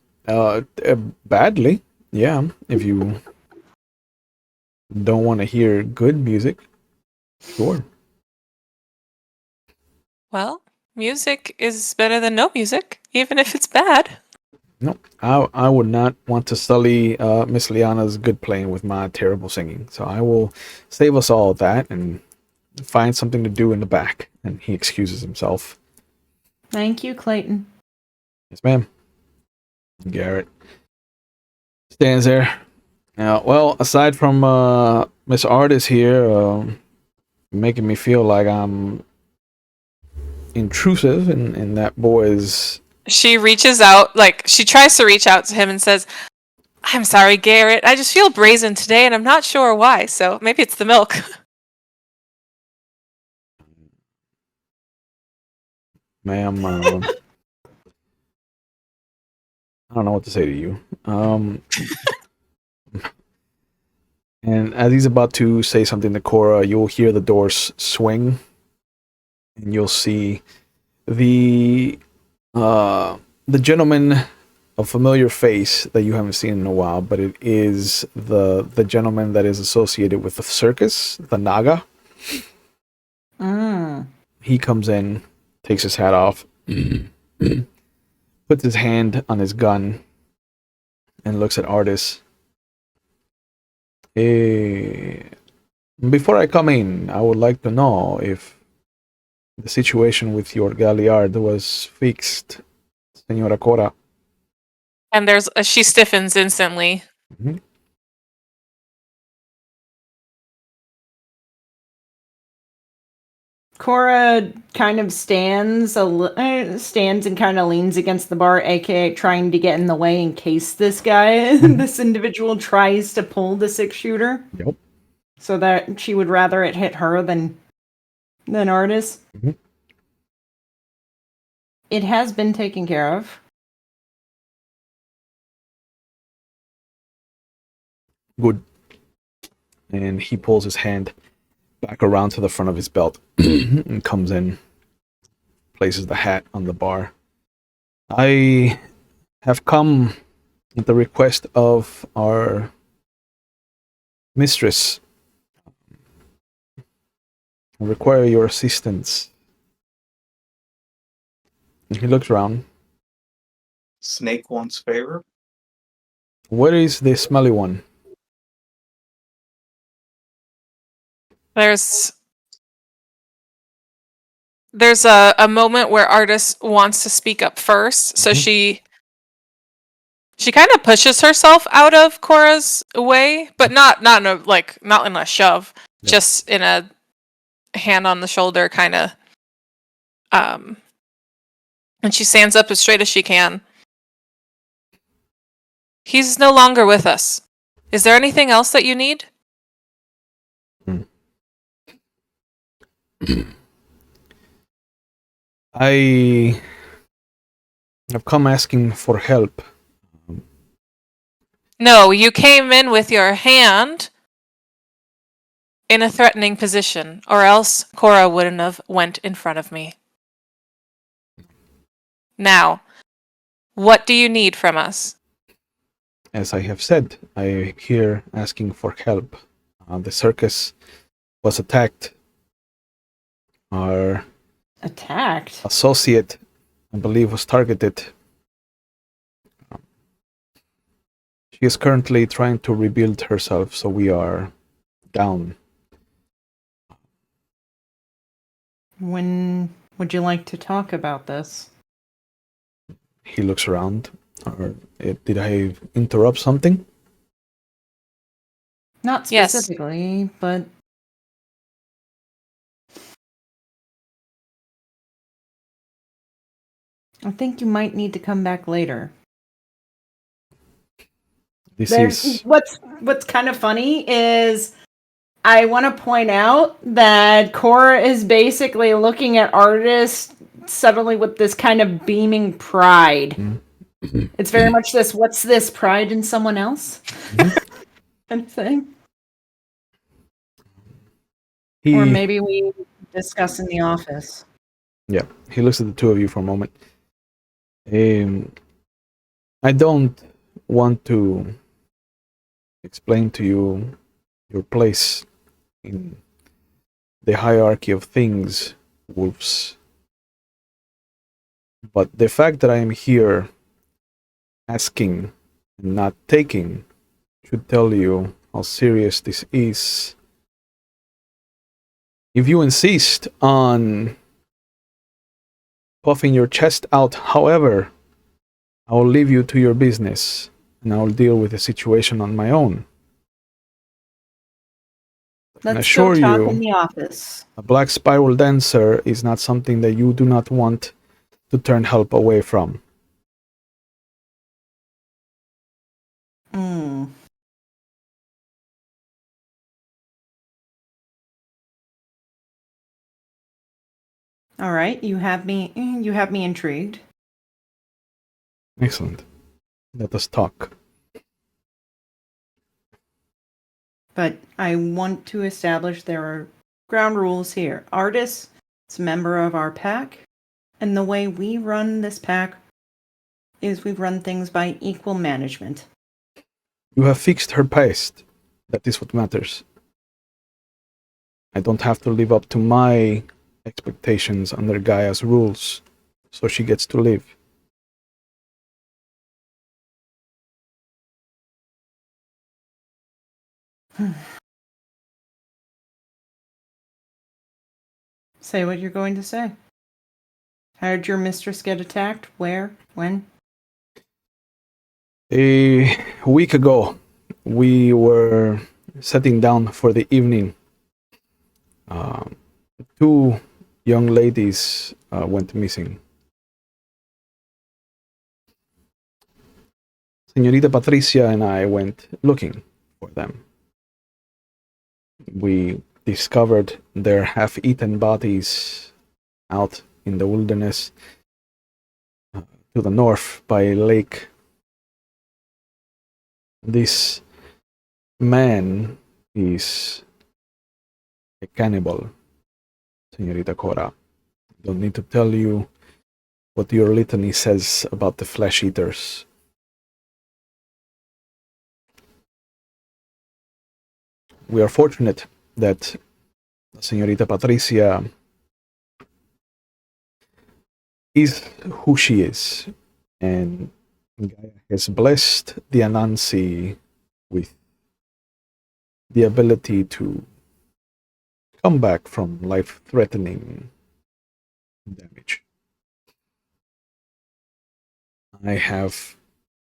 Badly, yeah. If you don't want to hear good music, sure. Well, music is better than no music, even if it's bad. No, I would not want to sully Miss Liana's good playing with my terrible singing. So I will save us all that and find something to do in the back. And he excuses himself. Thank you, Clayton. Yes, ma'am. Garrett stands there. Well, aside from Miss Artist here, making me feel like I'm intrusive in that boy's. She reaches out, like, she tries to reach out to him and says, I'm sorry, Garrett. I just feel brazen today, and I'm not sure why, so maybe it's the milk. Ma'am, I don't know what to say to you. And as he's about to say something to Cora, you'll hear the doors swing, and you'll see the gentleman, a familiar face that you haven't seen in a while, but it is the gentleman that is associated with the circus, the Naga. He comes in, takes his hat off, puts his hand on his gun, and looks at Artis. Before I come in, I would like to know if the situation with your galliard was fixed, Senora Cora. And she stiffens instantly. Mm-hmm. Cora kind of stands and kind of leans against the bar, aka trying to get in the way in case this guy, this individual, tries to pull the 6-shooter. Yep. So that she would rather it hit her than Artis. Mm-hmm. It has been taken care of. Good. And he pulls his hand back around to the front of his belt and comes in, places the hat on the bar. I have come at the request of our mistress. I require your assistance. And he looks around. Snake wants favor. Where is the smelly one? There's a moment where Artis wants to speak up first, so she kind of pushes herself out of Cora's way, but not in a shove, just in a hand on the shoulder kind of. And she stands up as straight as she can. He's no longer with us. Is there anything else that you need? I have come asking for help. No, you came in with your hand in a threatening position, or else Cora wouldn't have went in front of me. Now, what do you need from us? As I have said, I am here asking for help. The circus was attacked. Our Attacked? associate, I believe, was targeted. She is currently trying to rebuild herself, so we are down. When would you like to talk about this? He looks around. Did I interrupt something? Not Yes. specifically, but I think you might need to come back later. This There's is what's kind of funny is I want to point out that Cora is basically looking at artists suddenly with this kind of beaming pride. It's very much this, what's this, pride in someone else? kind of thing. Or maybe we discuss in the office. Yeah, he looks at the two of you for a moment. I don't want to explain to you your place in the hierarchy of things, wolves. But the fact that I am here asking and not taking should tell you how serious this is. If you insist on puffing your chest out, however, I will leave you to your business and I will deal with the situation on my own. Let's go talk in the office. A black spiral dancer is not something that you do not want to turn help away from. All right, you have me intrigued. Excellent. Let us talk. But I want to establish there are ground rules here. Artis is a member of our pack, and the way we run this pack is we run things by equal management. You have fixed her past. That is what matters. I don't have to live up to my expectations under Gaia's rules, so she gets to live. Say what you're going to say. How did your mistress get attacked? Where? When? A week ago, we were sitting down for the evening. Two young ladies went missing. Señorita Patricia and I went looking for them. We discovered their half-eaten bodies out in the wilderness to the north by a lake. This man is a cannibal, Señorita Cora. Don't need to tell you what your litany says about the flesh eaters. We are fortunate that Señorita Patricia is who she is, and Gaia has blessed the Anansi with the ability to come back from life-threatening damage. I have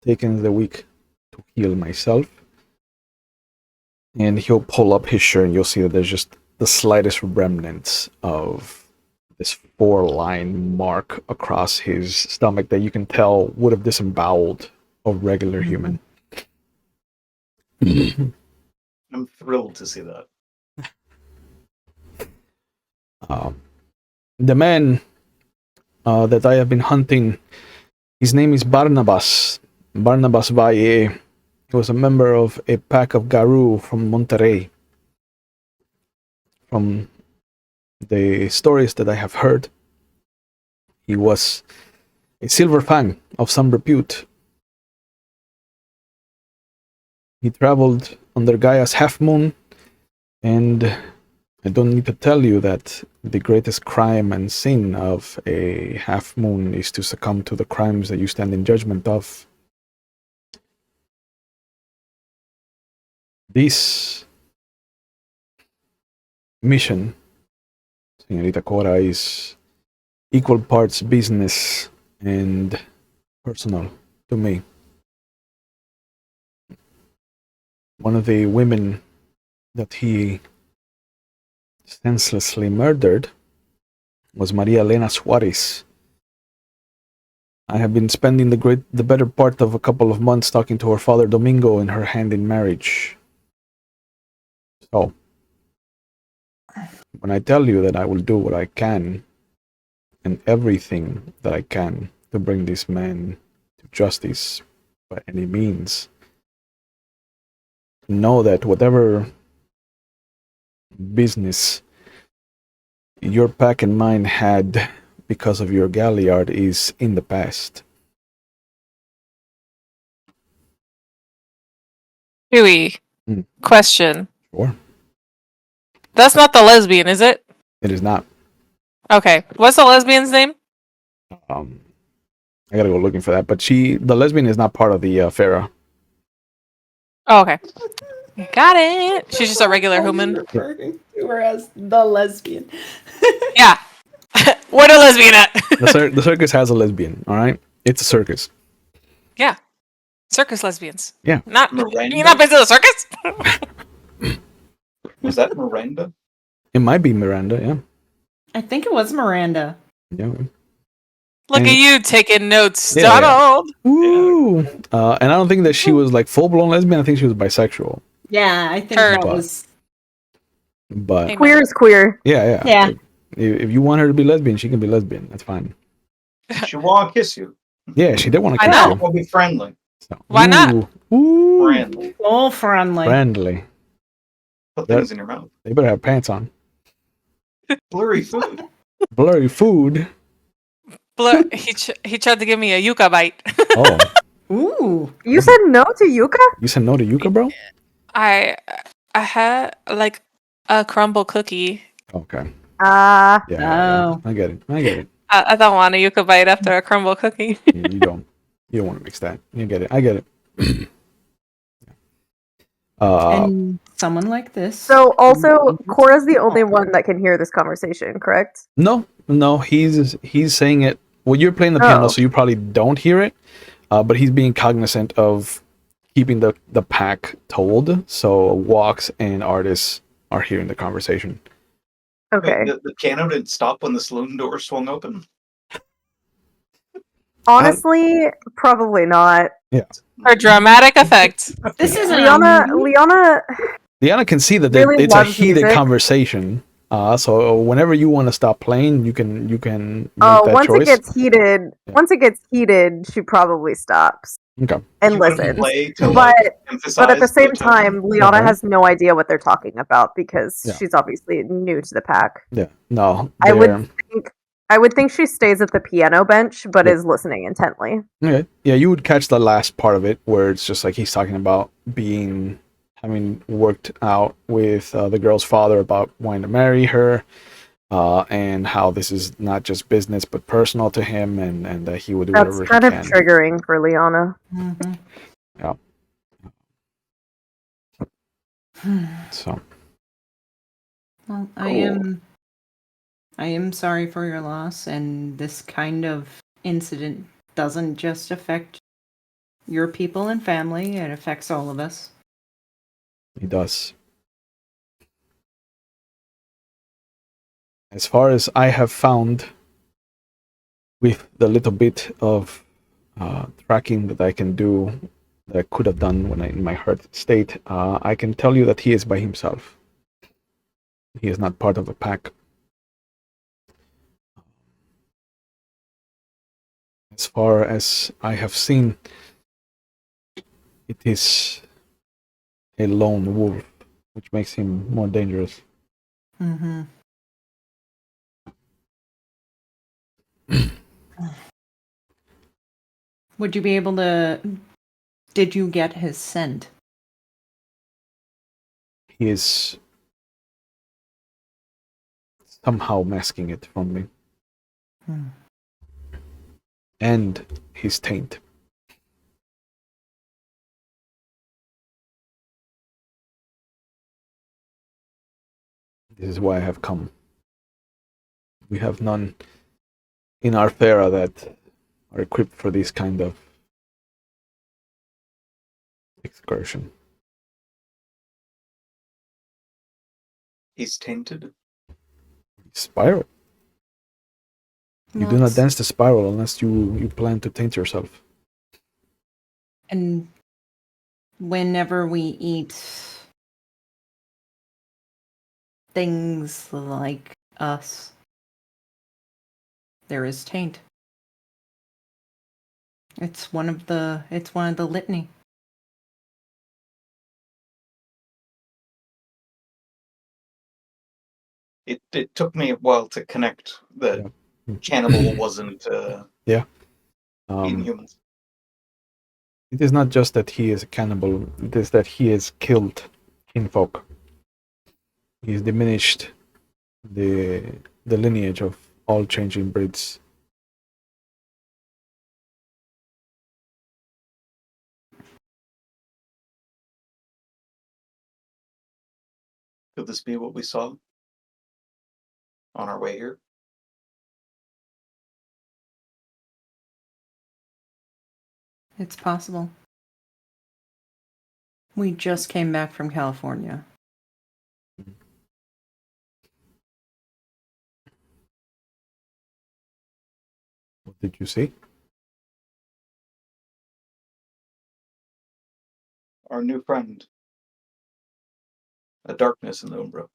taken the week to heal myself, and he'll pull up his shirt and you'll see that there's just the slightest remnants of this 4-line mark across his stomach that you can tell would have disemboweled a regular human. I'm thrilled to see that. The man that I have been hunting, his name is Barnabas Valle. He was a member of a pack of Garu from Monterrey. From the stories that I have heard, he was a silver fang of some repute. He traveled under Gaia's half moon, and I don't need to tell you that the greatest crime and sin of a half moon is to succumb to the crimes that you stand in judgment of. This mission, Señorita Cora, is equal parts business and personal to me. One of the women that he senselessly murdered was Maria Elena Suarez. I have been spending the better part of a couple of months talking to her father Domingo in her hand in marriage. So, when I tell you that I will do what I can and everything that I can to bring this man to justice by any means, know that whatever business your pack and mine had because of your galliard is in the past. Huey, question. Sure. That's not the lesbian, is it? It is not. Okay. What's the lesbian's name? I gotta go looking for that. But the lesbian is not part of the Fera. Oh, okay. Got it. She's just a regular human. Referring to her as the lesbian. Yeah. Where the lesbian at? The circus has a lesbian. All right, it's a circus. Yeah. Circus lesbians. Yeah. Not Miranda? you not been to the circus? Was that Miranda? It might be Miranda. Yeah. I think it was Miranda. Yeah. Look And- at you taking notes, Yeah, yeah. Donald. Woo! And I don't think that she was like full blown lesbian. I think she was bisexual. Yeah, I think Heard. that was. But Amen. Queer is queer. yeah. Yeah. If you want her to be lesbian, she can be lesbian. That's fine. She want to kiss you. Yeah, she did want to I kiss know. you. We'll be friendly. So, Why not? Ooh, Friendly. Full friendly. friendly. Put things in your mouth. They better have pants on. Blurry food. Blurry food. He tried to give me a yucca bite. Oh, Ooh. You said no to Yuka? you said no to Yuka, bro? I had like a crumble cookie. Okay. Ah, Yeah. Oh. I get it. I don't want a yucca bite after a crumble cookie. You don't want to mix that. You get it. I get it. And someone like this. so also Cora's the only one that can hear this conversation, correct? No, he's saying it. Well, you're playing the piano, Oh. so you probably don't hear it. But he's being cognizant of keeping the pack told. So walks and artists are hearing the conversation. Okay. Wait, the piano didn't stop when the saloon door swung open. Honestly, probably not. For dramatic effect. This isn't Liana Liana can see that Really it's a loves heated music. conversation. So whenever you want to stop playing, you can make Oh, that once choice. it gets heated, she probably stops Okay. and You wouldn't listens. play to, But like, emphasize at the same tone. time, Liana Okay. has no idea what they're talking about because Yeah. she's obviously new to the pack. Yeah. No. I would think she stays at the piano bench, but Yeah. is listening intently. Okay. Yeah, you would catch the last part of it where it's just like he's talking about having worked out with the girl's father about wanting to marry her, and how this is not just business but personal to him, and that he would do That's whatever kind he of can. triggering for Liana. Mhm. So Well, Cool. I am sorry for your loss, and this kind of incident doesn't just affect your people and family, it affects all of us. he does. As far as I have found, with the little bit of tracking that I can do, that I could have done when in my hurt state, I can tell you that he is by himself. He is not part of a pack. As far as I have seen, it is a lone wolf, which makes him more dangerous. Mm-hmm. Would you be able to? Did you get his scent? He is somehow masking it from me. Hmm. And his taint. This is why I have come. We have none in our Fera that are equipped for this kind of excursion. He's tainted. Spiral. You do not dance the spiral unless you plan to taint yourself. And whenever we eat things like us, there is taint. It's one of the litany. It took me a while to connect that cannibal wasn't inhumans. It is not just that he is a cannibal, it is that he has killed kinfolk. He's diminished the lineage of all changing breeds. Could this be what we saw on our way here? It's possible. We just came back from California. What did you see? Our new friend. A darkness in the Umbra.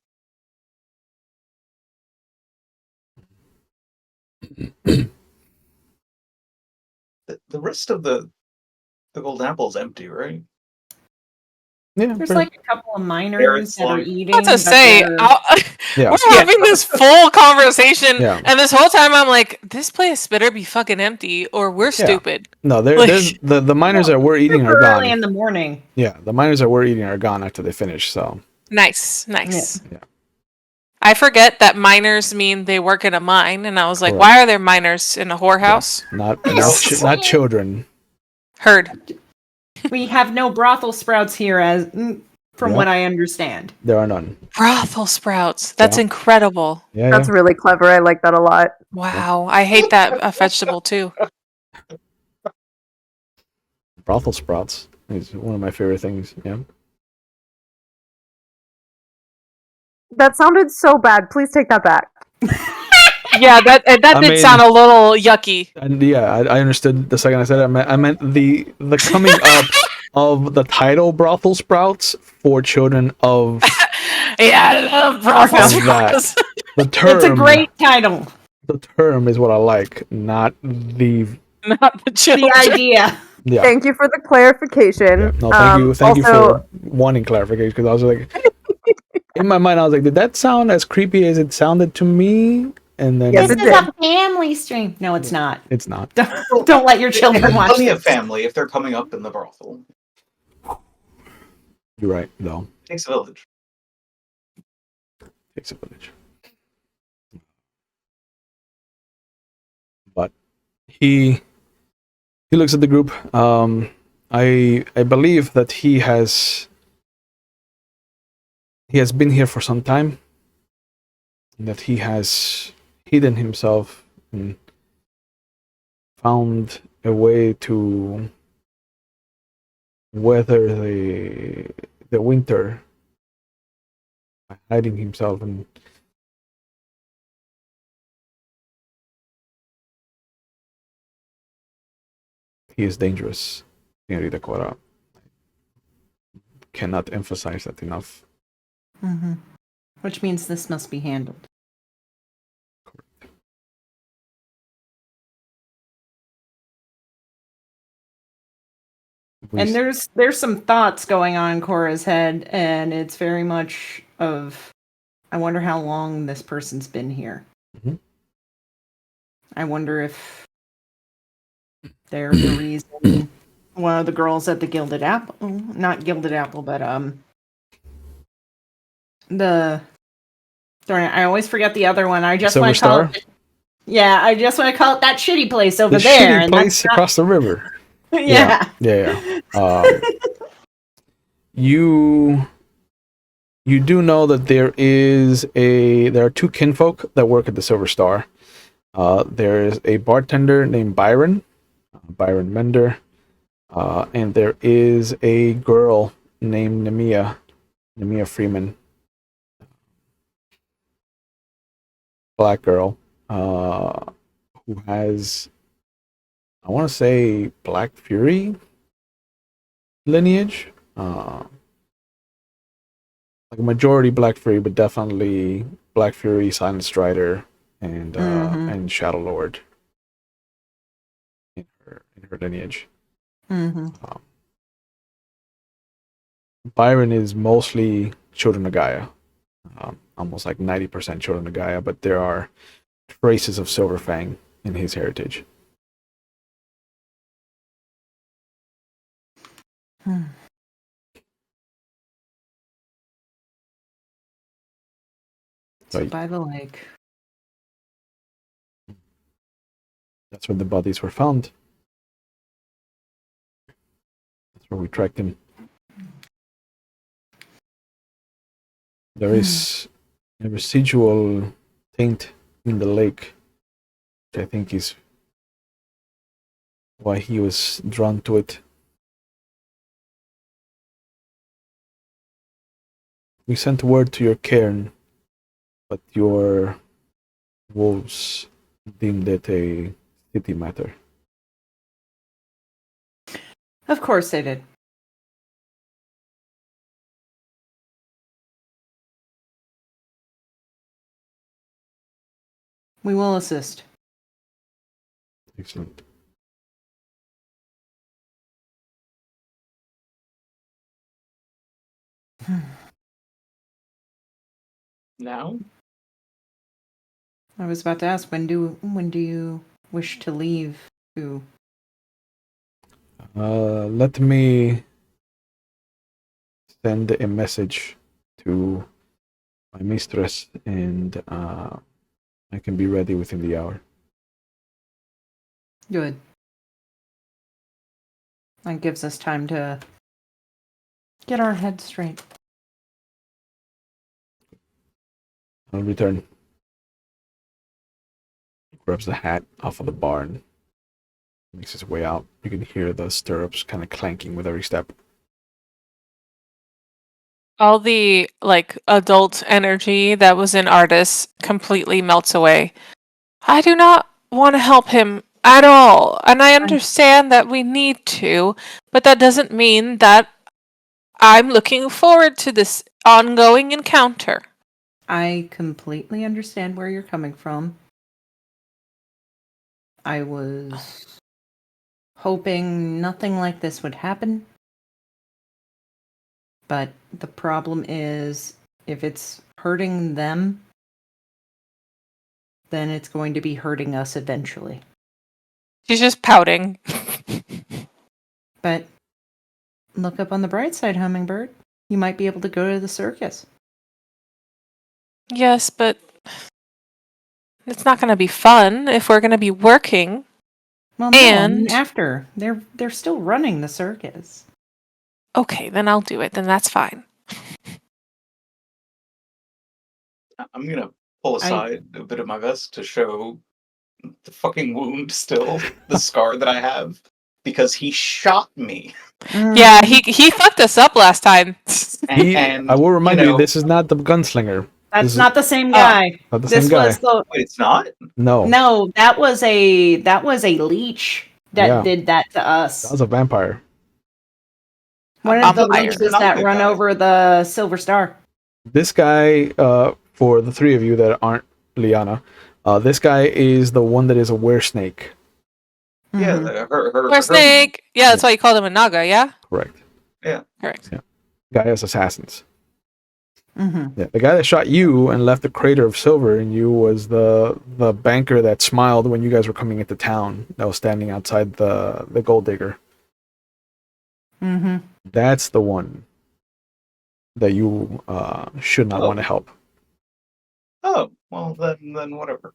The rest of the golden apple is empty, right? Yeah, There's pretty- like a couple of miners that are eating. I was to but say, they're- yeah. we're having this full conversation, Yeah. and this whole time I'm like, this place better be fucking empty, or we're stupid. No, Like- there's the miners that we're eating are super gone. early in the morning. Yeah, the miners that we're eating are gone after they finish. So Nice. yeah. I forget that miners mean they work in a mine, and I was like, Correct. why are there miners in a whorehouse? Not children. Heard. We have no brothel sprouts here, from Yeah. what I understand. There are none. Brothel sprouts. That's Yeah. incredible. Yeah, That's really clever. I like that a lot. Wow. I hate that vegetable too. brothel sprouts is one of my favorite things. Yeah. That sounded so bad. Please take that back. Yeah, that I did mean- sound a little yucky. And yeah, I understood the second I said it. I meant the coming up of the title brothel sprouts for children of Yeah, I love brothel Of that. sprouts. the term. It's a great title. The term is what I like, not the Not the children. The idea. yeah. Thank you for the clarification. Yeah. No, thank you also, for wanting clarification because I was like, in my mind, I was like, did that sound as creepy as it sounded to me? And then Yes, This it is did. a family stream. No, it's not. it's not. Don't let your They children have watch plenty of this. family if they're coming up in the brothel. You're right, though. It takes a village. Takes a village. But he looks at the group. I believe that he has been here for some time. And that he has hidden himself and found a way to weather the winter by hiding himself and he is dangerous, Señorita Cora. Cannot emphasize that enough. Mm-hmm. Which means this must be handled. And there's some thoughts going on in Cora's head, and it's very much of, I wonder how long this person's been here. Mhm. I wonder if they're the reason one of the girls at the Gilded Apple, not Gilded Apple, but I always forget the other one. I just Silver want to call Star? it. Yeah, I just want to call it that shitty place over the there. shitty and place that's not- across the river. yeah. Yeah. You do know that there are two kinfolk that work at the Silver Star. There is a bartender named Byron Mender, and there is a girl named Nemia Freeman, black girl, who has, I want to say, Black Fury lineage. Like a majority Black Fury, but definitely Black Fury, Silent Strider, and Shadow Lord in her lineage. Mm-hmm. Byron is mostly Children of Gaia, almost like 90% Children of Gaia, but there are traces of Silver Fang in his heritage. So Right. by the lake. That's where the bodies were found. That's where we tracked him. There is a residual taint in the lake, which I think is why he was drawn to it. We sent word to your cairn, but your wolves deemed it a city matter. Of course they did. We will assist. Excellent. Now? I was about to ask, when do you wish to leave? To Let me send a message to my mistress, and I can be ready within the hour. good. That gives us time to get our heads straight. I'll return. Grabs the hat off of the barn. Makes his way out. You can hear the stirrups kind of clanking with every step. All the like adult energy that was in Artis completely melts away. I do not want to help him at all, and I understand that we need to, but that doesn't mean that I'm looking forward to this ongoing encounter. I completely understand where you're coming from. I was hoping nothing like this would happen. But the problem is, if it's hurting them, then it's going to be hurting us eventually. She's just pouting. But look up on the bright side, Hummingbird. You might be able to go to the circus. Yes, but it's not going to be fun if we're going to be working. Well, no, I mean And after. They're still running the circus. okay, then I'll do it. Then that's fine. I'm gonna pull aside a bit of my vest to show the fucking wound still, the scar that I have, because he shot me. Yeah, he fucked us up last time. And I will remind you, know, this is not the gunslinger. That's This is not the same guy. not the This same guy. was the wait, it's not? No, no. That was a leech that Yeah. did that to us. that was a vampire. One a of the vampire. leeches that run over the Silver Star. This guy, for the three of you that aren't Liana, this guy is the one that is a were-snake. Yeah, Mhm. Or snake. Yeah, that's why you called him a naga, yeah? Correct. Correct. Guy has assassins. Mhm. Yeah, the guy that shot you and left the crater of silver in you was the banker that smiled when you guys were coming into town. That was standing outside the gold digger. Mhm. That's the one that you should not Oh. want to help. Oh, well then whatever.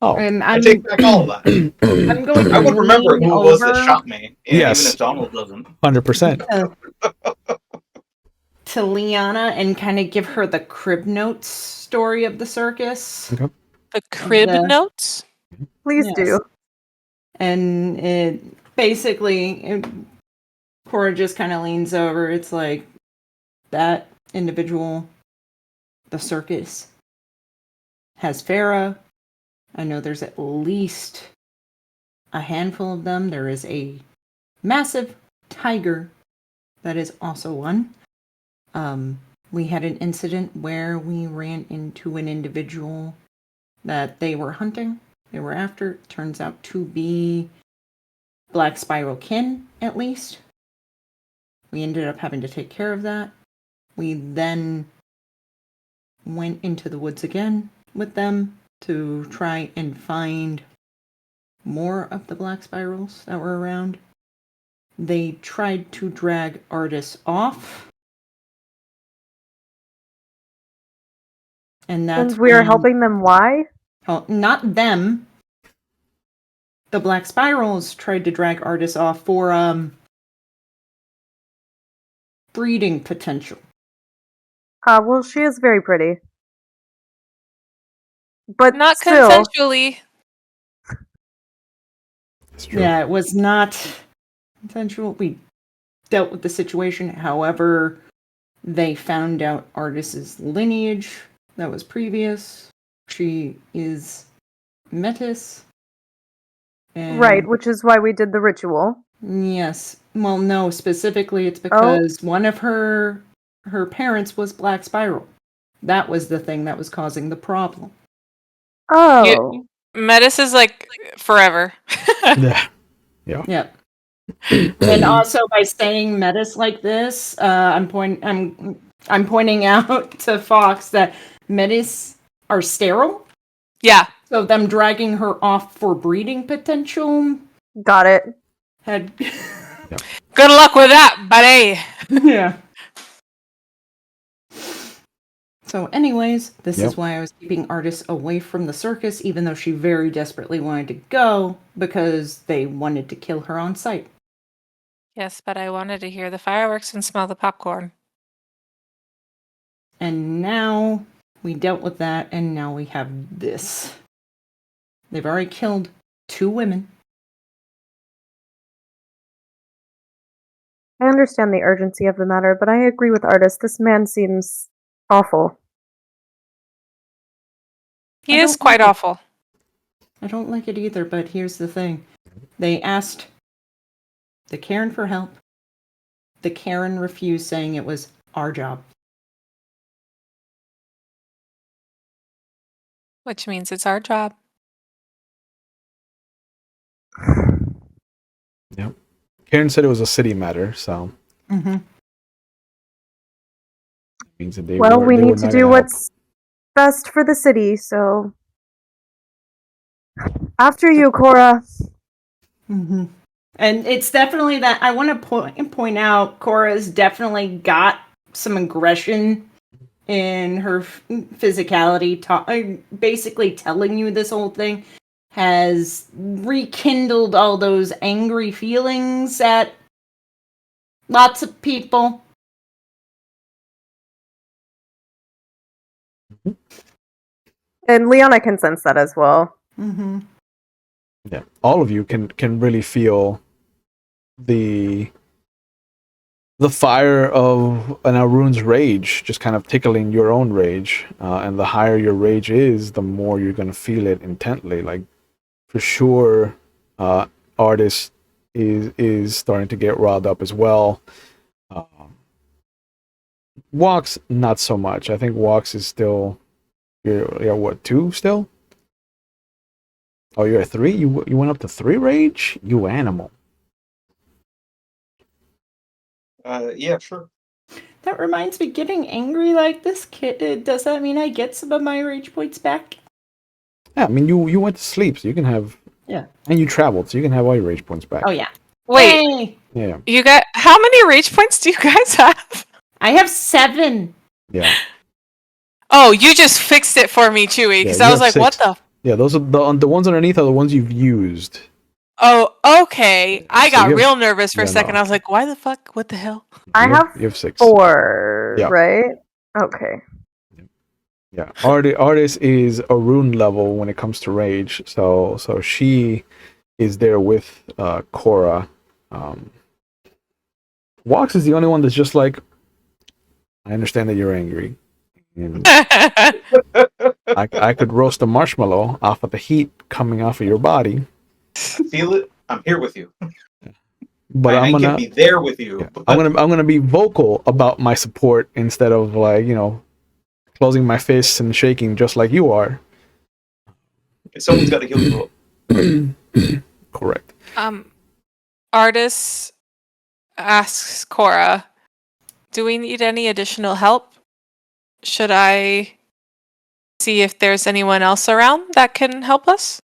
Oh, And I I'm take back all of that. I'm going to I would remember lean who it was that over shot me, Yes. even if Donald doesn't. 100%. to Liana and kind of give her the crib notes story of the circus. Okay. The crib The- notes? Please Yes. do. And it basically, Cora just kind of leans over. It's like that individual, the circus, has Fera, I know there's at least a handful of them. There is a massive tiger that is also one. We had an incident where we ran into an individual that they were hunting. They were after. Turns out to be black spiral kin, at least. We ended up having to take care of that. We then went into the woods again with them to try and find more of the black spirals that were around. They tried to drag Artis off. And that's And we are when- helping them. Why? Oh, not them. The black spirals tried to drag Artis off for breeding potential. Well, she is very pretty. But Not still, consensually. It's true. Yeah, it was not consensual. We dealt with the situation. However, they found out Artis's lineage that was previous. She is Metis. And right, which is why we did the ritual. yes. Well, no, specifically it's because one of her parents was Black Spiral. That was the thing that was causing the problem. Oh. Metis is like forever. Yeah. Yep. And also by saying Metis like this, I'm pointing out to Fox that Metis are sterile. Yeah. So them dragging her off for breeding potential Got it. had Good luck with that, buddy. yeah. So anyways, this is why I was keeping Artis away from the circus, even though she very desperately wanted to go, because they wanted to kill her on sight. Yes, but I wanted to hear the fireworks and smell the popcorn. And now we dealt with that, and now we have this. They've already killed 2 women. I understand the urgency of the matter, but I agree with Artis. This man seems awful. He I is don't quite like it. awful. I don't like it either, but here's the thing. They asked the Karen for help. The Karen refused, saying it was our job. Which means it's our job. Yep. Karen said it was a city matter, so Mm-hmm. it means that they Well, were, we they need were to not do gonna help. what's best for the city, so. After you, Cora. Mm-hmm. And it's definitely that I want to point out Cora's definitely got some aggression in her physicality. Basically telling you this whole thing has rekindled all those angry feelings at lots of people. And Leona can sense that as well. Mm-hmm. Yeah, all of you can really feel the fire of an Arun's rage just kind of tickling your own rage, and the higher your rage is, the more you're gonna feel it intently. Like for sure, Artis is starting to get riled up as well. Walks not so much. I think Walks is still you're what 2 still? Oh, you're at 3. You went up to 3 rage. You animal. Yeah, sure. That reminds me, getting angry like this kid, does that mean I get some of my rage points back? Yeah, I mean you went to sleep, so you can have. Yeah. And you traveled, so you can have all your rage points back. Oh, yeah. Wait, Hey! Yeah. you got how many rage points do you guys have? I have 7. Yeah. Oh, you just fixed it for me, Chewy, because Yeah, I you was have like, what 6. the? Yeah, those are the ones underneath are the ones you've used. Oh, okay. I So got you have- real nervous for a yeah, second. no. I was like, why the fuck? What the hell? I You have you have 6. 4, Yeah. right? Okay. Yeah. Artis is a rune level when it comes to rage, so she is there with Cora. Walks is the only one that's just like, I understand that you're angry. And I could roast a marshmallow off of the heat coming off of your body. I feel it. I'm here with you. But I can be there with you. Yeah, I'm gonna be vocal about my support instead of like, closing my fists and shaking just like you are. Someone's got to heal you up. Correct. Artis asks Cora, do we need any additional help? Should I see if there's anyone else around that can help us?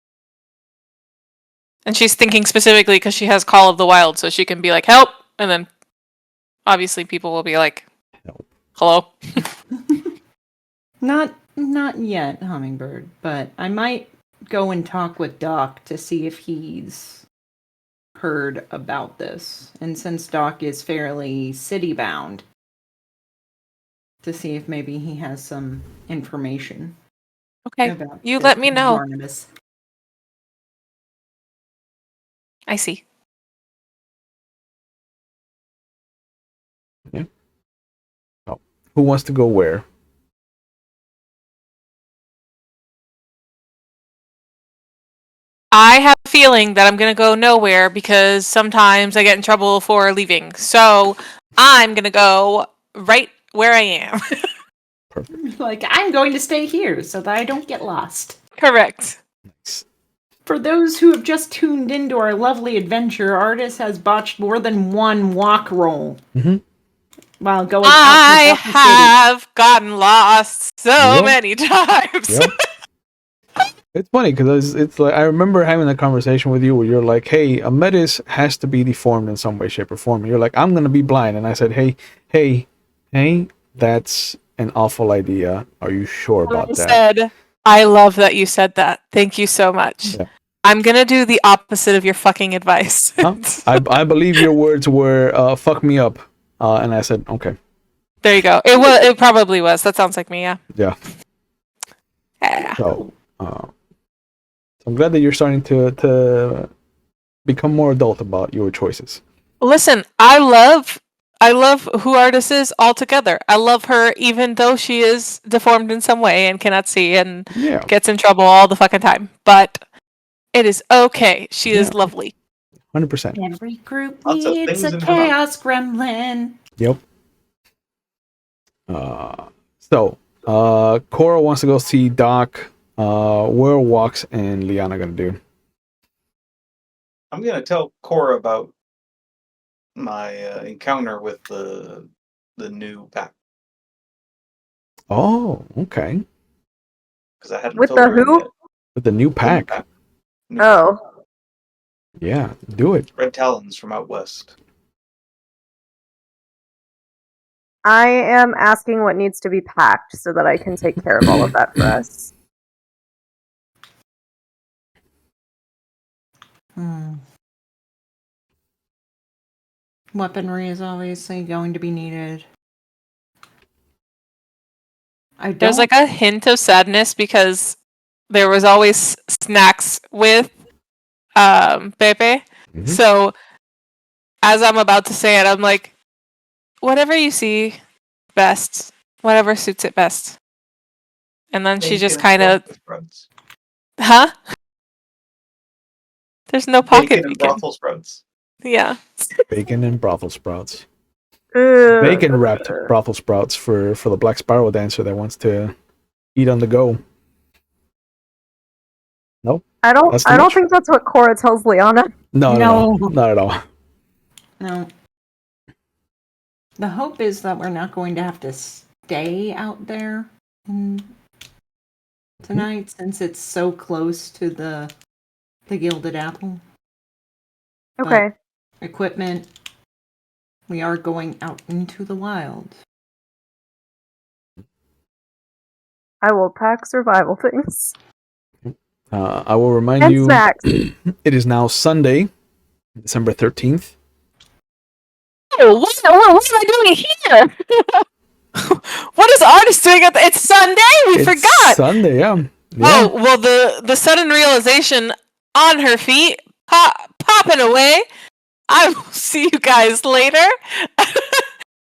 And she's thinking specifically because she has Call of the Wild, so she can be like, help! And then obviously people will be like, Help. Hello? Not yet, Hummingbird, but I might go and talk with Doc to see if he's heard about this. And since Doc is fairly city-bound, to see if maybe he has some information. Okay, About you this let me know. Barnabas. I see. Yeah. Oh. Who wants to go where? I have a feeling that I'm going to go nowhere because sometimes I get in trouble for leaving. So I'm going to go right where I am. Perfect. Like, I'm going to stay here so that I don't get lost. Correct. Nice. For those who have just tuned into our lovely adventure, Artis has botched more than one walk roll. Mm-hmm. While going I out and about the city. have gotten lost so Yep. many times. Yep. It's funny because it's like I remember having a conversation with you where you're like, "Hey, a metis has to be deformed in some way, shape, or form." And you're like, "I'm gonna be blind," and I said, "Hey, that's an awful idea. Are you sure about that?" I love that you said that. Thank you so much. Yeah. I'm gonna do the opposite of your fucking advice. Huh? I believe your words were "fuck me up," and I said, "Okay." There you go. It probably was. That sounds like me. Yeah. Yeah. Yeah. So I'm glad that you're starting to become more adult about your choices. Listen, I love who Artis is altogether. I love her even though she is deformed in some way and cannot see and Yeah. gets in trouble all the fucking time. But it is okay. She is lovely. 100%. Every group Lots of needs things a in her mouth. chaos gremlin. Yep. So Cora wants to go see Doc. Where Walks and Liana gonna do? I'm going to tell Cora about my encounter with the new pack. Oh, okay. Because I hadn't With filled the her in who? yet. With the new pack. New pack. Oh, Yeah, do it. Red Talons from out west. I am asking what needs to be packed so that I can take care of all of that for us. Weaponry is obviously going to be needed. There's like a hint of sadness because there was always snacks with Pepe. Mhm. So as I'm about to say it, I'm like, whatever you see best, whatever suits it best. And then she just kind of, huh? There's no pocket Bacon and bacon. brothel sprouts. Yeah. Bacon and brothel sprouts. Ugh. Bacon wrapped brothel sprouts for the Black Spiral dancer that wants to eat on the go. Nope. I don't That's too much. don't think that's what Cora tells Liana. No, not at all. No. The hope is that we're not going to have to stay out there tonight since it's so close to the Gilded Apple. Okay. But equipment, we are going out into the wild. I will pack survival things. I will remind And you, snacks. it is now Sunday, December 13th. Oh, what am I doing here? What is Artis doing it's Sunday? We forgot. Sunday, yeah. Oh, well, the sudden realization on her feet, popping away. I will see you guys later.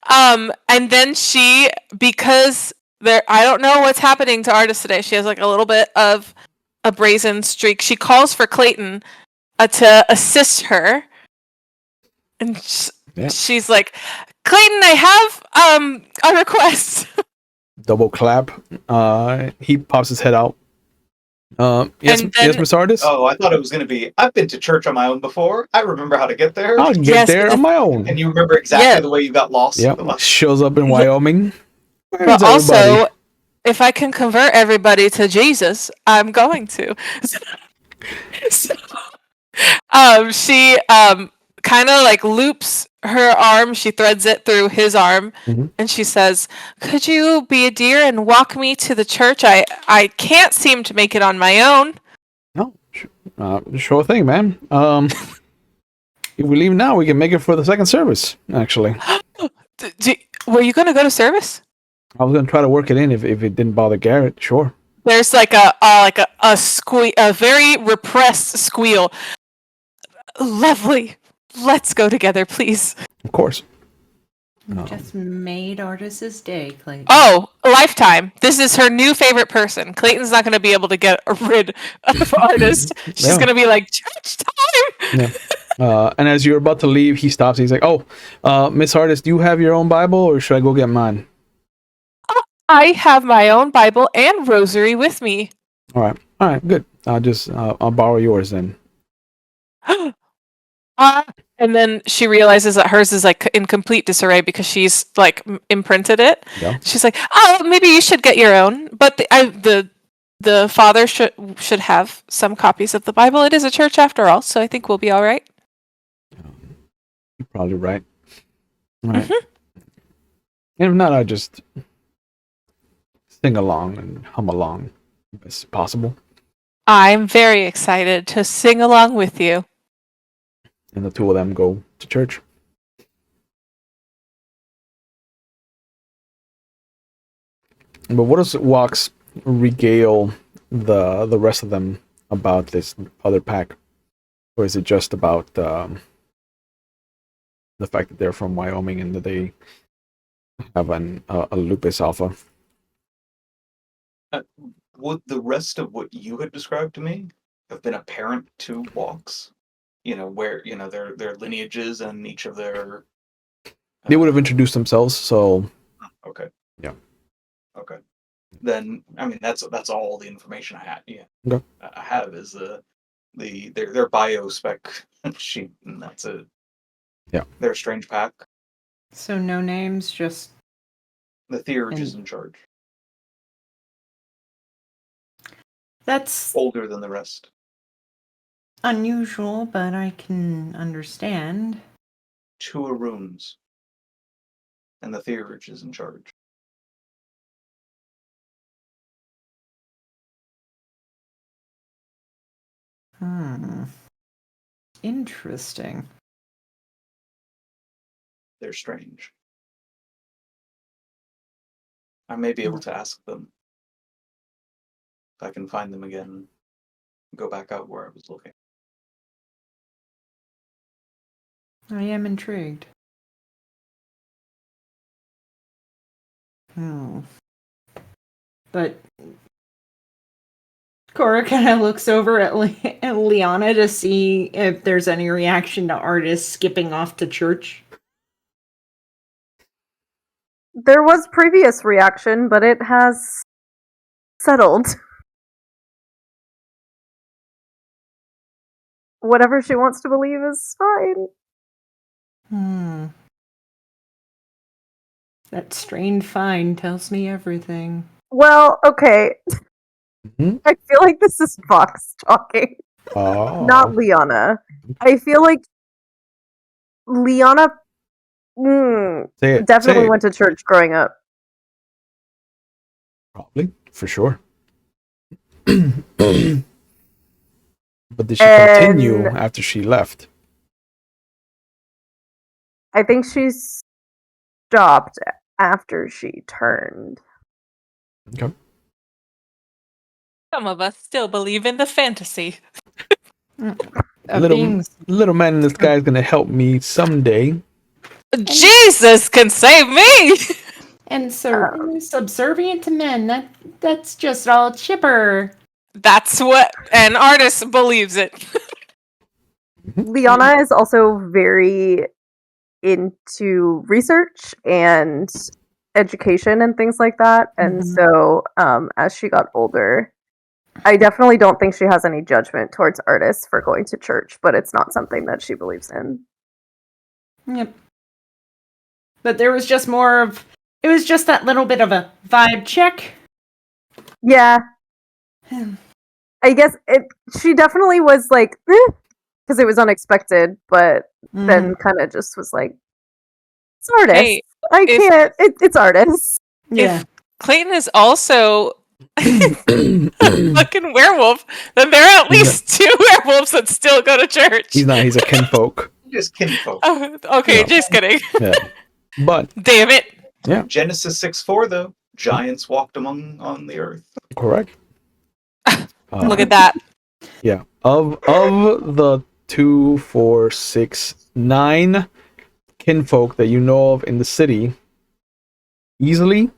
And then she, because I don't know what's happening to Artist today. She has like a little bit of a brazen streak. She calls for Clayton to assist her, and she's like, "Clayton, I have a request." Double clap. He pops his head out. Yes, And yes, then- Miss Artist. Oh, I thought it was going to be. I've been to church on my own before. I remember how to get there. I'll get Yes, there on my own. And you remember exactly Yeah. the way you got lost. Yep. Shows up in Wyoming. Where's But also, everybody? if I can convert everybody to Jesus, I'm going to. So, she kind of like loops her arm. She threads it through his arm, Mhm. and she says, "Could you be a dear and walk me to the church? I can't seem to make it on my own." No, sure thing, man. If we leave now, we can make it for the second service. Actually, Were you going to go to service? I was gonna try to work it in if it didn't bother Garrett. Sure. There's like a squeal, a very repressed squeal. Lovely. Let's go together, please. Of course. Just made Artist's day, Clayton. Oh, a lifetime. This is her new favorite person. Clayton's not going to be able to get rid of Artist. She's Yeah. going to be like, church time! Yeah. And as you're about to leave, he stops. He's like, "Oh, Miss Artist, do you have your own Bible, or should I go get mine?" I have my own Bible and rosary with me. All right, good. I'll borrow yours then. And then she realizes that hers is like in complete disarray because she's like imprinted it. Yeah. She's like, "Oh, maybe you should get your own." But the father should have some copies of the Bible. It is a church after all, so I think we'll be all right. You're probably right. All right. Mhm. And if not, I'll just sing along and hum along as possible. I'm very excited to sing along with you. And the two of them go to church. But what does Wax regale the rest of them about this other pack? Or is it just about the fact that they're from Wyoming and that they have a lupus alpha? Would the rest of what you had described to me have been apparent to Walks? Where their lineages and each of their. They would have introduced themselves, so Okay. Yeah. Okay. Then I mean that's all the information I had. Yeah. Okay. I have is their bio spec sheet, and that's it. Yeah. They're a strange pack. So no names, just The Theurge is in charge. that's Older than the rest. unusual, but I can understand. 2 Aruns. And the Theurge is in charge. Interesting. They're strange. I may be able to ask them. If I can find them again, go back out where I was looking. I am intrigued. But Cora kind of looks over at Liana to see if there's any reaction to Artist skipping off to church. There was previous reaction, but it has settled. Whatever she wants to believe is fine. That strained find tells me everything. Well, okay. Mhm. I feel like this is Fox talking, not Liana. I feel like Liana Say it. definitely say it. went to church growing up. Probably, for sure. But did she continue And- after she left? I think she stopped after she turned. Okay. Some of us still believe in the fantasy. Little man in the sky is gonna help me someday. Jesus can save me! And so subservient to men. That's just all chipper. That's what an artist believes it. Liana is also very into research and education and things like that. And so as she got older, I definitely don't think she has any judgment towards artists for going to church, but it's not something that she believes in. Yep. But there was just it was just that little bit of a vibe check. Yeah. I guess she definitely was like, because it was unexpected, but then kind of just was like, it's artists. Hey, it's artists. Yeah. If Clayton is also a fucking werewolf, then there are at least two werewolves that still go to church. He's not. He's a kinfolk. Just kinfolk. Oh, okay, Yeah. just kidding. Yeah. But Damn it. yeah, Genesis 6:4 though, giants walked on the earth. correct. Look at that. Yeah. Of the 2, 4, 6, 9 kinfolk that you know of in the city, easily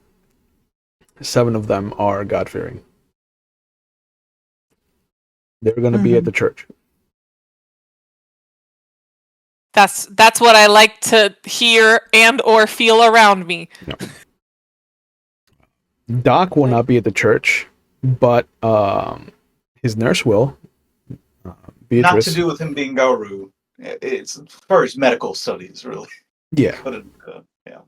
7 of them are God-fearing. They're going to be at the church. That's what I like to hear and or feel around me. No. Doc will not be at the church, but his nurse will. Beatrice. Not to do with him being Gauru. It's for his medical studies, really. Yeah. But yeah.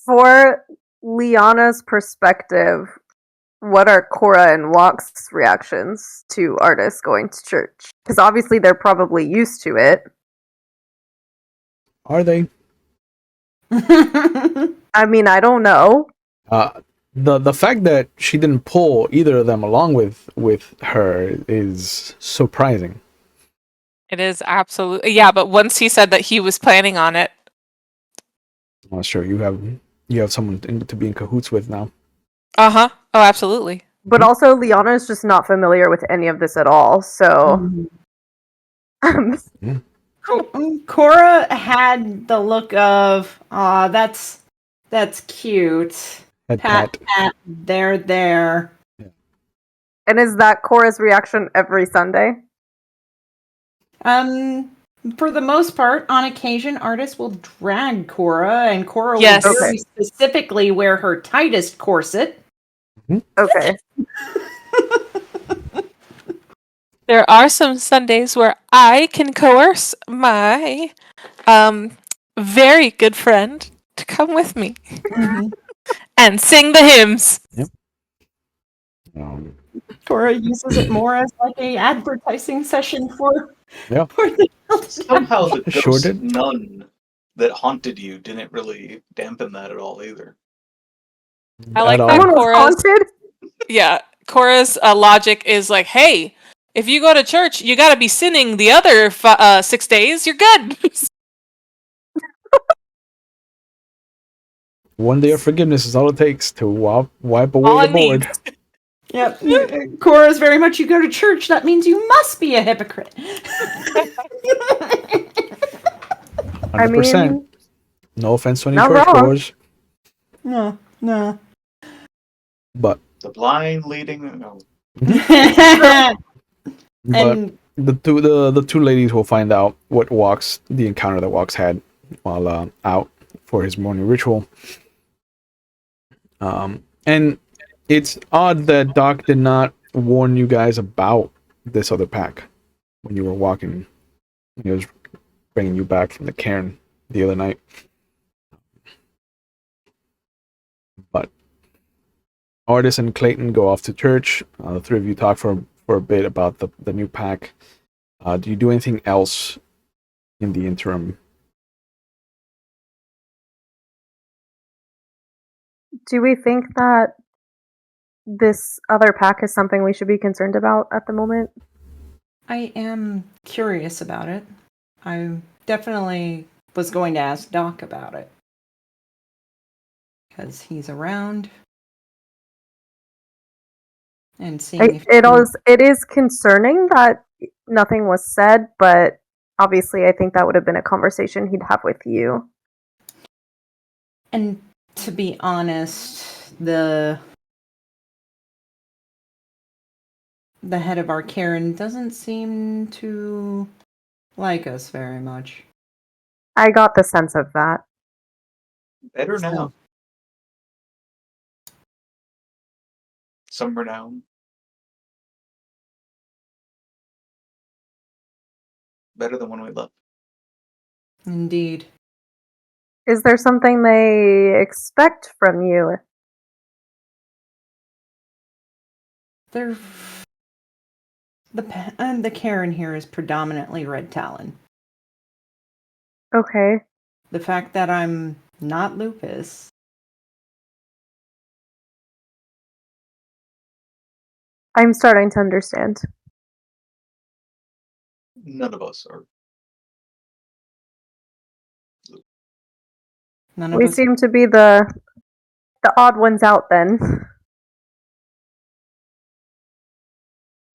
For Liana's perspective, what are Cora and Walk's reactions to artists going to church? Because obviously they're probably used to it. Are they? I mean, I don't know. The fact that she didn't pull either of them along with her is surprising. It is absolutely, yeah, but once he said that he was planning on it. Well, sure, you have someone to be in cahoots with now. Uh-huh. Oh, absolutely. But also, Liana is just not familiar with any of this at all, so... Cora had the look of, aw, that's cute. Pat, there. Yeah. And is that Cora's reaction every Sunday? For the most part, on occasion, artists will drag Cora, and Cora Yes. will very specifically wear her tightest corset. Okay. There are some Sundays where I can coerce my very good friend to come with me and sing the hymns. Yep. Cora uses it more as like a advertising session for Yeah. the Somehow the Sure ghost did. nun that haunted you didn't really dampen that at all either. I like At that all. Someone was haunted? Yeah, Cora's logic is like, hey, if you go to church, you got to be sinning the other 6 days. You're good. One day of forgiveness is all it takes to wipe All away I the board. need. Yep. Cora's very much, you go to church, that means you must be a hypocrite. 100%. I mean, No offense to any not church wrong. goers, No. but The blind leading. No. And the two ladies will find out what the encounter that Walks had while out for his morning ritual. And it's odd that Doc did not warn you guys about this other pack when you were walking. He was bringing you back from the cairn the other night. But Artis and Clayton go off to church. The three of you talk for a bit about the new pack. Do you do anything else in the interim? do we think that this other pack is something we should be concerned about at the moment? I am curious about it. I definitely was going to ask Doc about it. Because he's around. And seeing if It is concerning that nothing was said, but obviously I think that would have been a conversation he'd have with you. And to be honest, the head of our Karen doesn't seem to like us very much. I got the sense of that. Better now. Some renown. Better than when we left. Indeed. Is there something they expect from you? The Karen here is predominantly Red Talon. Okay. The fact that I'm not Lupus. I'm starting to understand. None of us are. None of We us. seem to be the odd ones out then.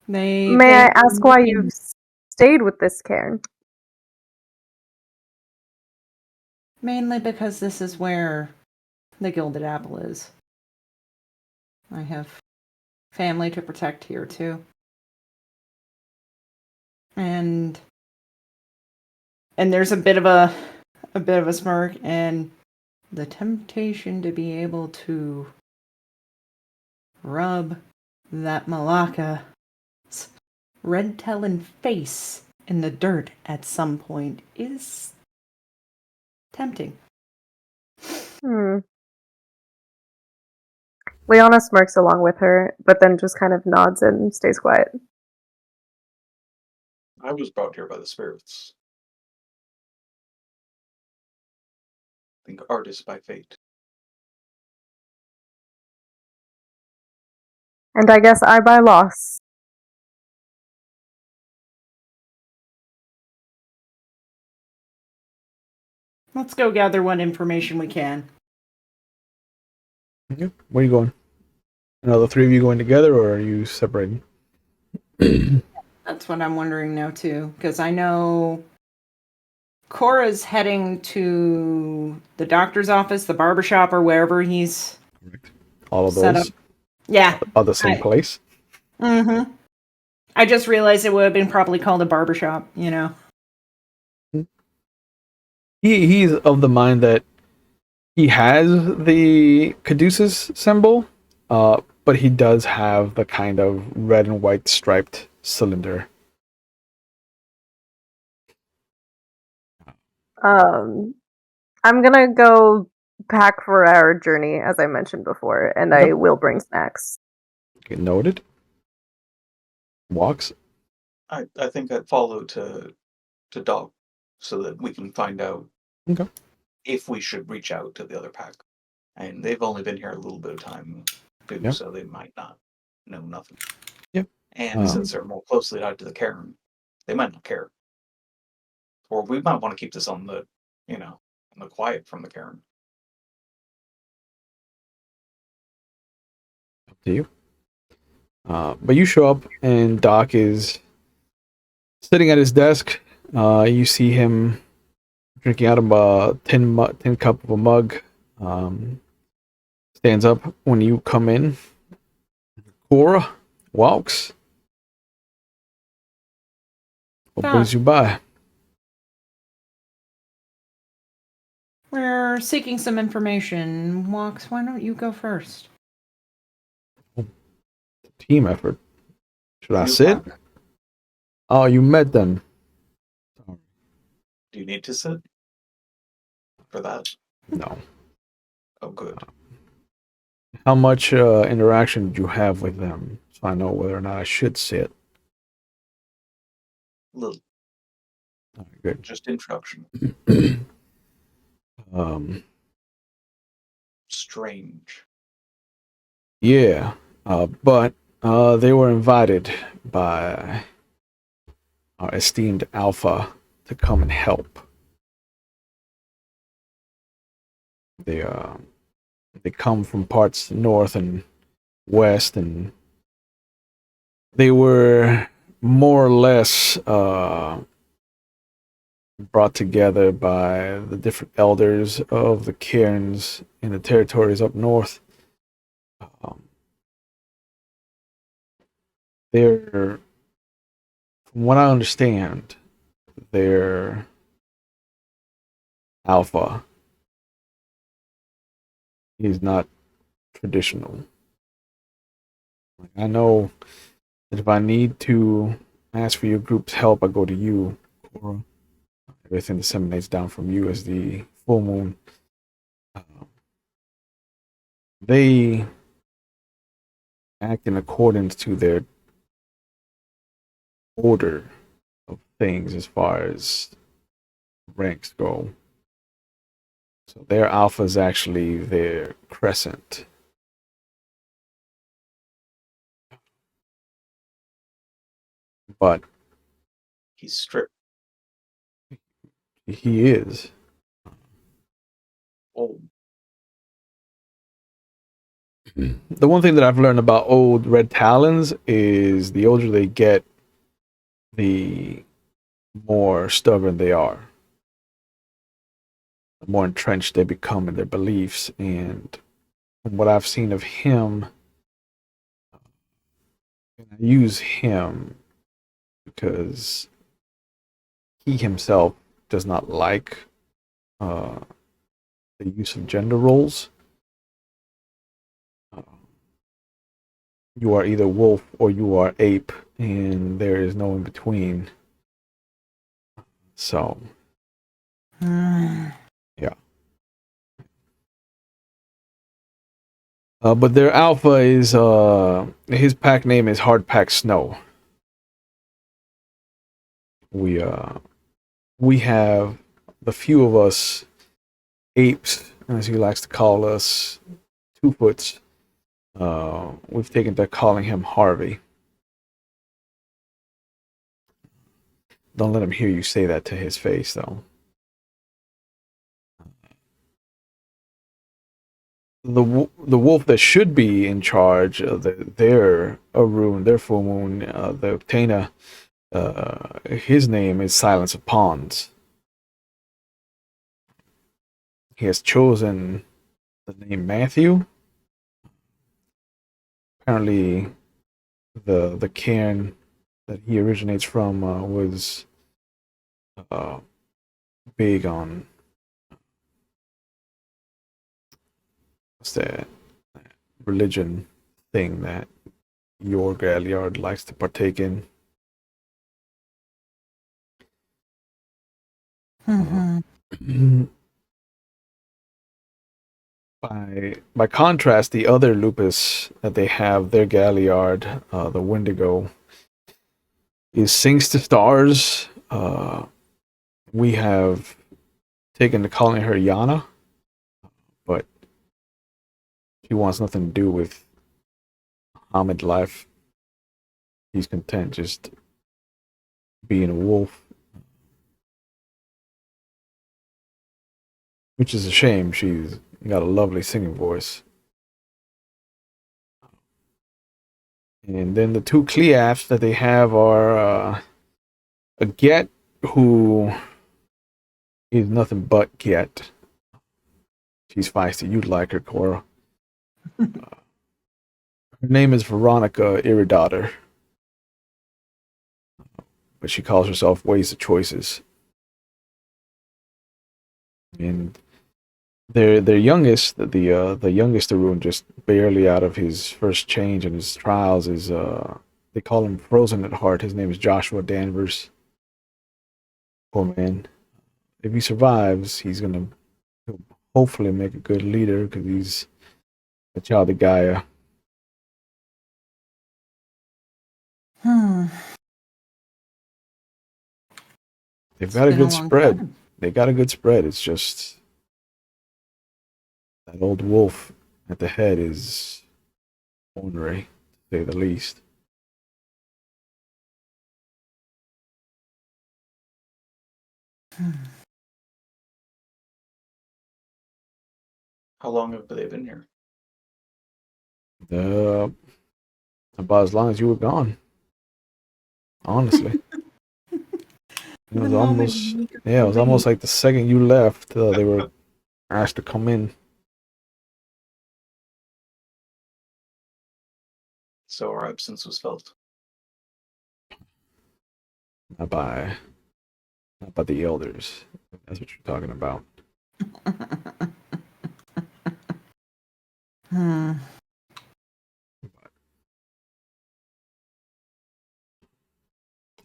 May I ask why you've stayed with this Cairn? Mainly because this is where the Gilded Apple is. I have family to protect here too. And there's a bit of a smirk, and the temptation to be able to rub that Malaka's Red Talon face in the dirt at some point is tempting. Leona smirks along with her, but then just kind of nods and stays quiet. I was brought here by the spirits. I think artists by fate. And I guess I by loss. Let's go gather what information we can. Yeah. Where are you going? Are the three of you going together, or are you separating? That's what I'm wondering now too, because I know Cora's heading to the doctor's office, the barbershop, or wherever he's All of set those up. Yeah. are the same place. Mm-hmm. I just realized it would have been probably called a barbershop, you know. He's of the mind that he has the Caduceus symbol, but he does have the kind of red and white striped cylinder. I'm gonna go pack for our journey, as I mentioned before, and I will bring snacks. Okay, noted. Walks. I think I'd follow to Dog so that we can find out if we should reach out to the other pack. And they've only been here a little bit of time too, so they might not know nothing. Yep. And since they're more closely tied to the Karen, they might not care. Or we might want to keep this on the, on the quiet from the Karen. Up to you. But you show up, and Doc is sitting at his desk. You see him drinking out of a tin cup of a mug. Stands up when you come in. Cora walks. What brings you by? We're seeking some information. Walks, why don't you go first? Team effort. Should I sit? Oh, you met them. Do you need to sit for that? No. Oh, good. How much interaction did you have with them, so I know whether or not I should sit? Little. All right, good. Just introduction. Strange. Yeah, but they were invited by our esteemed Alpha to come and help. They come from parts north and west, and they were more or less brought together by the different elders of the cairns in the territories up north. They're, from what I understand, they're alpha. He's not traditional. I know that if I need to ask for your group's help, I go to you. Or everything disseminates down from you as the full moon. They act in accordance to their order of things as far as ranks go. So their alpha is actually their crescent. But He's strict. he is. Old. The one thing that I've learned about old red talons is the older they get, the more stubborn they are. The more entrenched they become in their beliefs. And from what I've seen of him, I use him because he himself does not like the use of gender roles. You are either wolf or you are ape, and there is no in between. So, yeah. But their alpha is his pack name is Hardpack Snow. We have the few of us apes, as he likes to call us, 2-foots. We've taken to calling him Harvey. Don't let him hear you say that to his face, though. The wolf that should be in charge of their Arun, their full moon, the Tana, his name is Silence of Ponds. He has chosen the name Matthew. Apparently, the cairn that he originates from was big on what's that religion thing that your Galliard likes to partake in. By contrast, the other lupus that they have, their Galliard, the Wendigo, is sings to stars. We have taken to calling her Yana, but she wants nothing to do with Hamid life. He's content just being a wolf, which is a shame. She's got a lovely singing voice. And then the two Cleaths that they have are a Get, who is nothing but Get. She's feisty. You'd like her, Cora. Her name is Veronica Iridater, but she calls herself Ways of Choices. And their youngest, the youngest Arun, just barely out of his first change in his trials, is they call him Frozen at Heart. His name is Joshua Danvers. Poor man. If he survives, he'll hopefully make a good leader because he's a child of Gaia. They've got a good spread. They got a good spread. It's just that old wolf at the head is ornery, to say the least. How long have they been here? About as long as you were gone. Honestly. It was almost, yeah, it was almost like the second you left, they were asked to come in. So our absence was felt. Not by the elders. That's what you're talking about.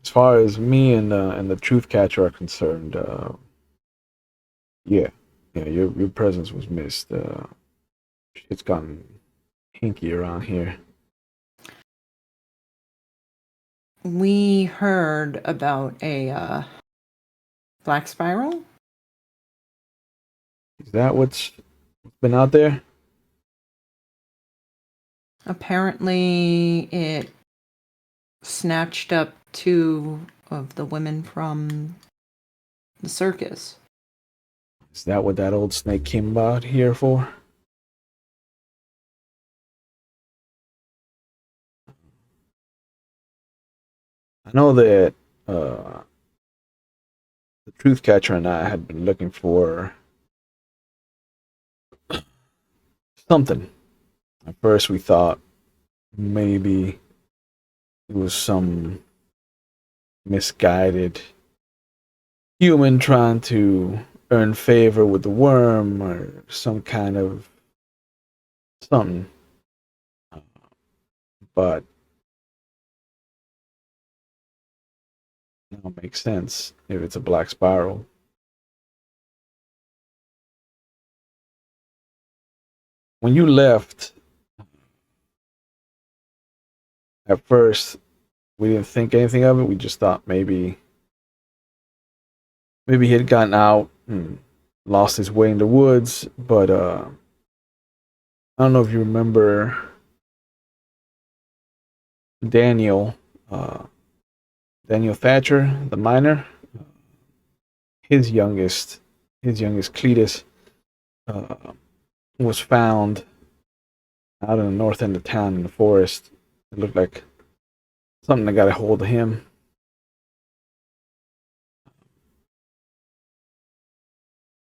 As far as me and the truth catcher are concerned, yeah, your presence was missed. It's gotten hinky around here. We heard about a black spiral. Is that what's been out there? Apparently, it snatched up 2 of the women from the circus. Is that what that old snake came out here for? I know that the truth catcher and I had been looking for something. At first, we thought maybe it was some misguided human trying to earn favor with the worm or some kind of something. But now it makes sense if it's a black spiral. When you left, at first, we didn't think anything of it. We just thought maybe he had gotten out and lost his way in the woods. But I don't know if you remember Daniel, Daniel Thatcher, the miner. His youngest Cletus, was found out in the north end of town in the forest. It looked like something that got a hold of him.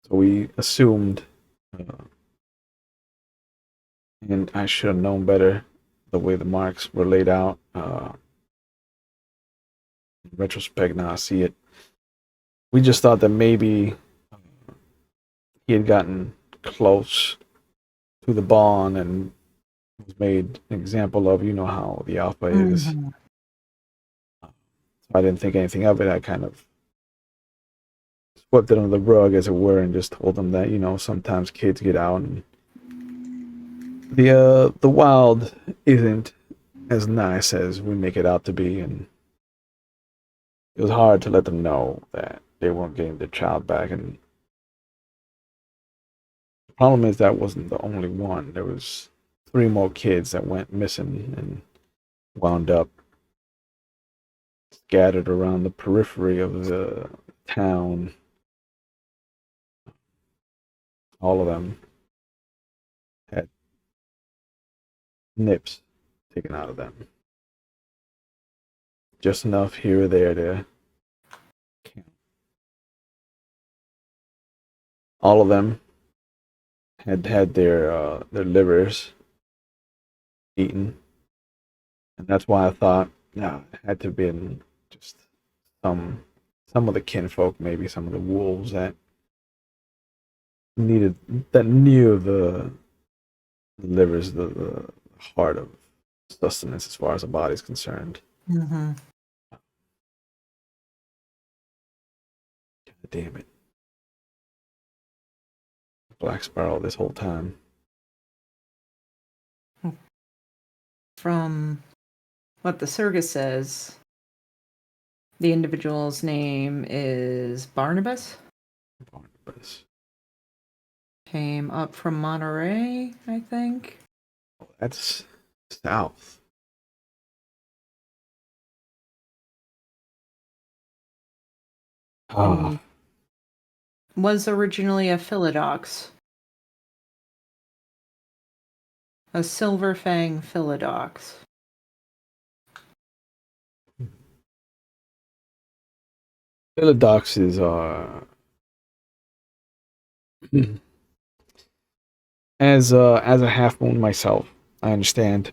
So we assumed, and I should have known better the way the marks were laid out. In retrospect, now I see it. We just thought that maybe he had gotten close to the Bond and was made an example of. You know how the Alpha is. So I didn't think anything of it. I kind of swept it under the rug, as it were, and just told them that, sometimes kids get out and the wild isn't as nice as we make it out to be, and it was hard to let them know that they weren't getting their child back. And the problem is that wasn't the only one. There was 3 more kids that went missing and wound up scattered around the periphery of the town. All of them had nips taken out of them. Just enough here or there to count. All of them had their livers eaten. And that's why I thought, no, it had to have been just some of the kinfolk, maybe some of the wolves that knew the livers, the heart of sustenance as far as the body's concerned. Mm-hmm. God damn it. Black Spiral this whole time. From what the circus says, the individual's name is Barnabas. Barnabas. Came up from Monterey, I think. Oh, that's south. Was originally a Philodox. A silver fang Philodox. Philodox is as a half moon myself, I understand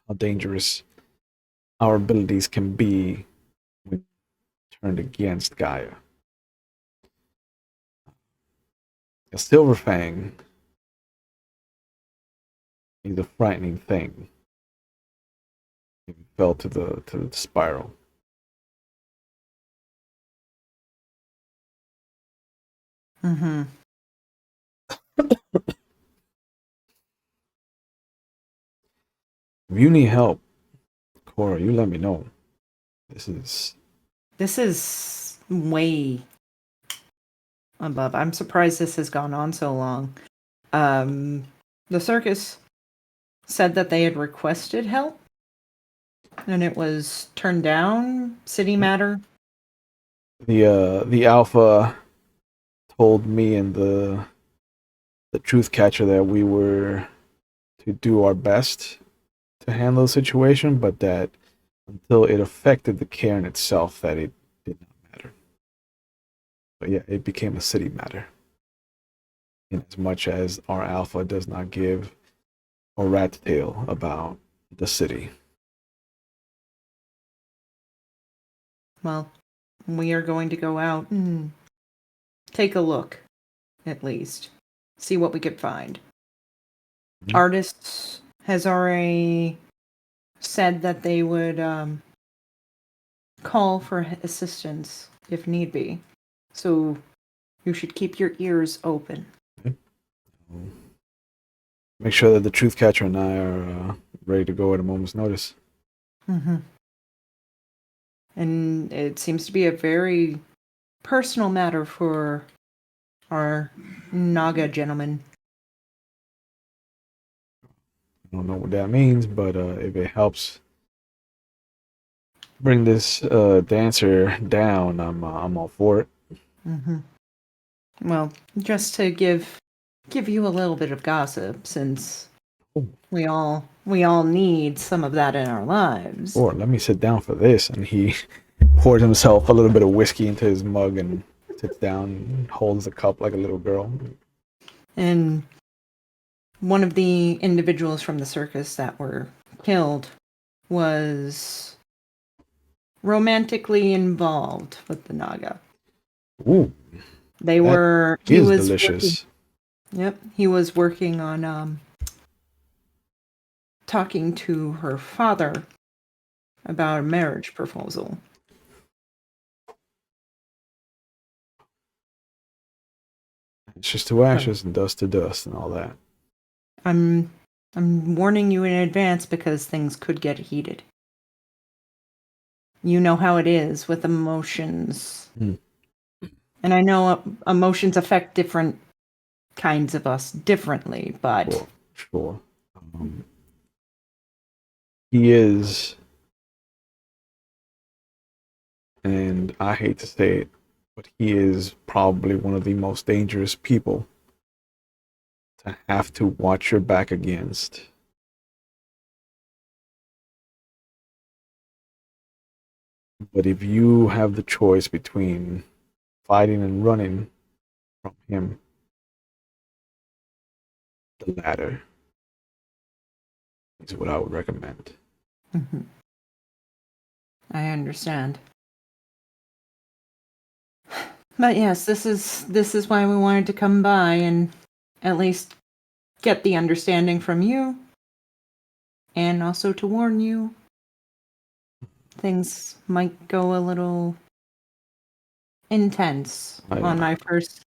how dangerous our abilities can be when turned against Gaia. A silver fang is a frightening thing. It fell to the spiral. Mm-hmm. If you need help, Cora, you let me know. This is way above. I'm surprised this has gone on so long. The circus said that they had requested help and it was turned down. City matter. The alpha told me and the truth catcher that we were to do our best to handle the situation, but that until it affected the cairn itself, that it did not matter. But yeah, it became a city matter. In as much as our alpha does not give a rat's tail about the city. Well, we are going to go out and take a look, at least. See what we could find. Mhm. Artists has already said that they would call for assistance if need be. So you should keep your ears open. Make sure that the truth catcher and I are ready to go at a moment's notice. Mm-hmm. And it seems to be a very personal matter for our Naga gentleman. I don't know what that means, but if it helps bring this dancer down, I'm all for it. Mm-hmm. Well, just to give you a little bit of gossip, since we all need some of that in our lives. Or let me sit down for this, and he pours himself a little bit of whiskey into his mug and sits down and holds the cup like a little girl. And one of the individuals from the circus that were killed was romantically involved with the Naga. Ooh, They were. He was delicious. He was working on talking to her father about a marriage proposal. Ashes to ashes and dust to dust and all that. I'm warning you in advance because things could get heated. You know how it is with emotions. And I know emotions affect different kinds of us differently, but... Sure. He is, and I hate to say it, but he is probably one of the most dangerous people to have to watch your back against. But if you have the choice between fighting and running from him, the latter is what I would recommend. Mm-hmm. I understand. But yes, this is why we wanted to come by and at least get the understanding from you, and also to warn you things might go a little intense on my first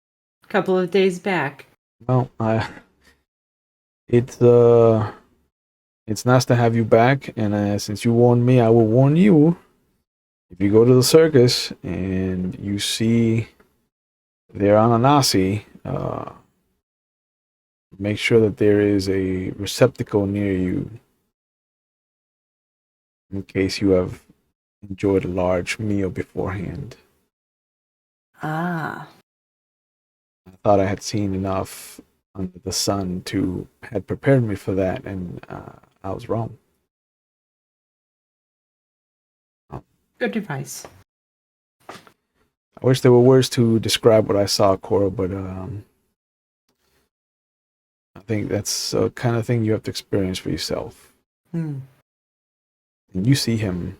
couple of days back. Well, it's nice to have you back, and since you warned me, I will warn you. If you go to the circus and you see their Ananasi, make sure that there is a receptacle near you in case you have enjoyed a large meal beforehand. Ah. I thought I had seen enough under the sun to had prepared me for that, and I was wrong. Good advice. I wish there were words to describe what I saw, Cora, but I think that's the kind of thing you have to experience for yourself. Hmm. And you see him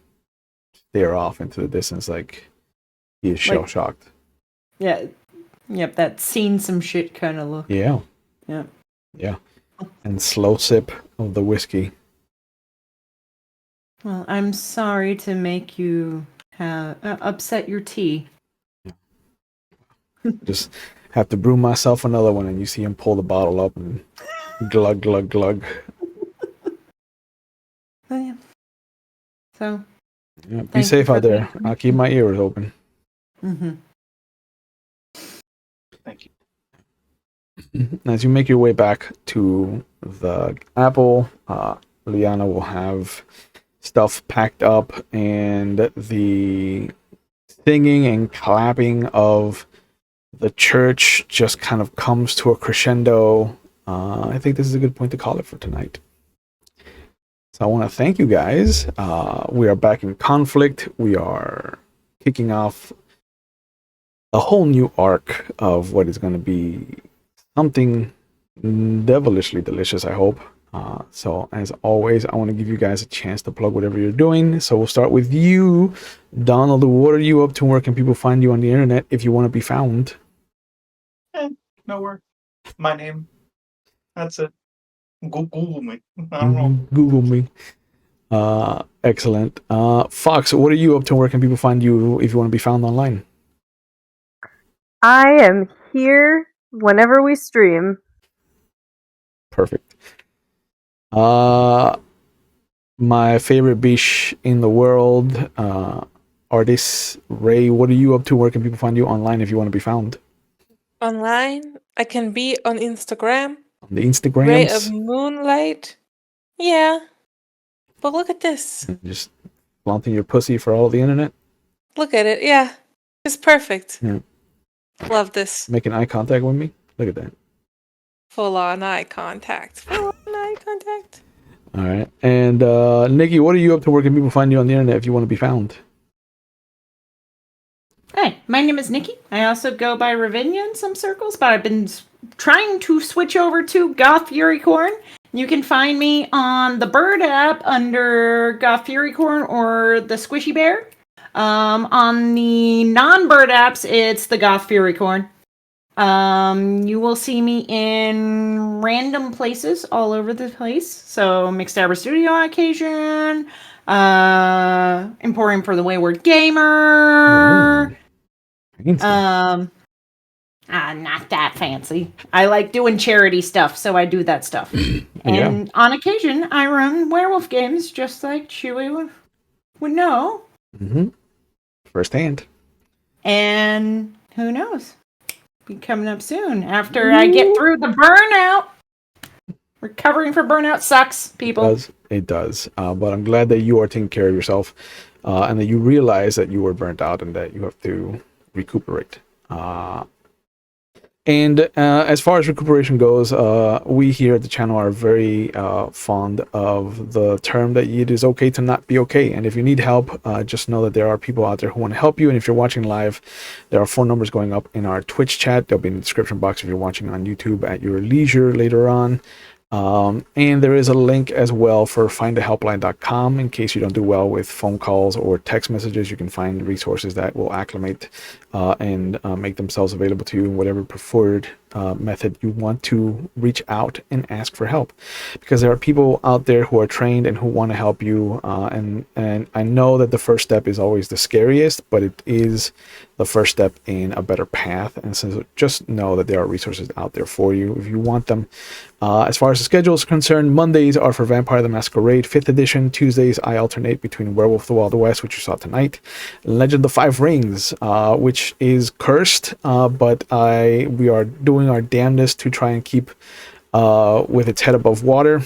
stare off into the distance like he is shell shocked. Yeah. Yep, that seen some shit kind of look. Yeah. Yeah. Yeah. And slow sip of the whiskey. Well, I'm sorry to make you upset your tea. Just have to brew myself another one, and you see him pull the bottle up and glug, glug, glug. Oh, yeah. So. Yeah, be safe out there. I'll keep my ears open. Mm-hmm. Thank you. As you make your way back to the Apple, Liana will have stuff packed up, and the singing and clapping of the church just kind of comes to a crescendo. I think this is a good point to call it for tonight. So I want to thank you guys. We are back in conflict. We are kicking off a whole new arc of what is going to be something devilishly delicious, I hope. So as always, I want to give you guys a chance to plug whatever you're doing. So we'll start with you, Donald. What are you up to? Where can people find you on the internet if you want to be found? Nowhere. My name. That's it. Google me. I don't know. Google me. Excellent. Fox, what are you up to? Where can people find you if you want to be found online? I am here whenever we stream. Perfect. My favorite bish in the world, artist Ray, what are you up to? Where can people find you online if you want to be found? Online, I can be on Instagram. On the Instagrams? Ray of Moonlight. Yeah. But look at this. Just flaunting your pussy for all the internet? Look at it. Yeah. It's perfect. Yeah. Love this. Making eye contact with me? Look at that. Full on eye contact. Full on eye contact. All right. And Nikki, what are you up to? Where can people find you on the internet if you want to be found? Hi, my name is Nikki. I also go by Ravinia in some circles, but I've been trying to switch over to Goth Furycorn. You can find me on the Bird app under Goth Furycorn or the Squishy Bear. On the non-Bird apps, it's the Goth Furycorn. You will see me in random places all over the place. So, Mixed Abra Studio on occasion, Emporium for the Wayward Gamer. Ooh. Not that fancy. I like doing charity stuff, so I do that stuff. And on occasion, I run werewolf games, just like Chewie would know. Mm-hmm. Firsthand. And who knows? Be coming up soon after I get through the burnout. Recovering for burnout sucks, people. It does. But I'm glad that you are taking care of yourself and that you realize that you were burnt out and that you have to recuperate. And as far as recuperation goes, we here at the channel are very fond of the term that it is okay to not be okay. And if you need help, just know that there are people out there who want to help you. And if you're watching live, there are phone numbers going up in our Twitch chat. They'll be in the description box if you're watching on YouTube at your leisure later on. And there is a link as well for findahelpline.com in case you don't do well with phone calls or text messages. You can find resources that will acclimate and make themselves available to you in whatever preferred method you want to reach out and ask for help, because there are people out there who are trained and who want to help you. And I know that the first step is always the scariest, but it is the first step in a better path. And so just know that there are resources out there for you if you want them. As far as the schedule is concerned, Mondays are for Vampire the Masquerade 5th edition. Tuesdays I alternate between Werewolf the Wild West, which you saw tonight, Legend of the Five Rings, which is cursed, but we are doing our damnedest to try and keep with its head above water.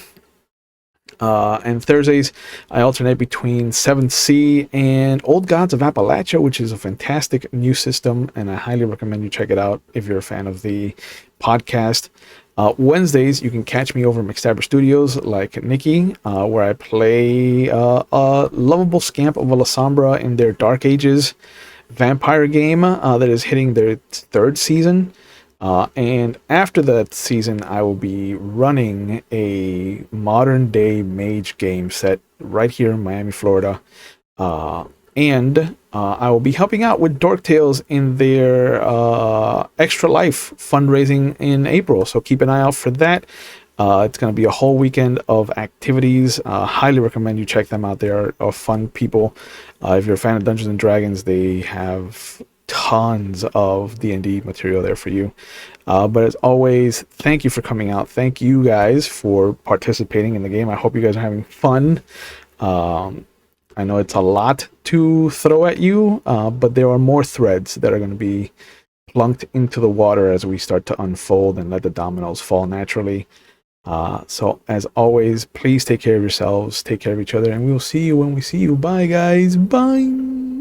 And Thursdays, I alternate between 7th Sea and Old Gods of Appalachia, which is a fantastic new system, and I highly recommend you check it out if you're a fan of the podcast. Wednesdays, you can catch me over at McStabber Studios, like Nikki, where I play a lovable scamp of a Lasombra in their Dark Ages, vampire game that is hitting their third season. And after that season, I will be running a modern day mage game set right here in Miami, Florida. And I will be helping out with Dork Tales in their Extra Life fundraising in April. So keep an eye out for that. It's going to be a whole weekend of activities. Highly recommend you check them out. They are fun people. If you're a fan of Dungeons and Dragons, they have tons of D&D material there for you. But as always, thank you for coming out. Thank you guys for participating in the game. I hope you guys are having fun. I know it's a lot to throw at you, but there are more threads that are going to be plunked into the water as we start to unfold and let the dominoes fall naturally. So as always, please take care of yourselves, take care of each other, and we'll see you when we see you. Bye, guys. Bye.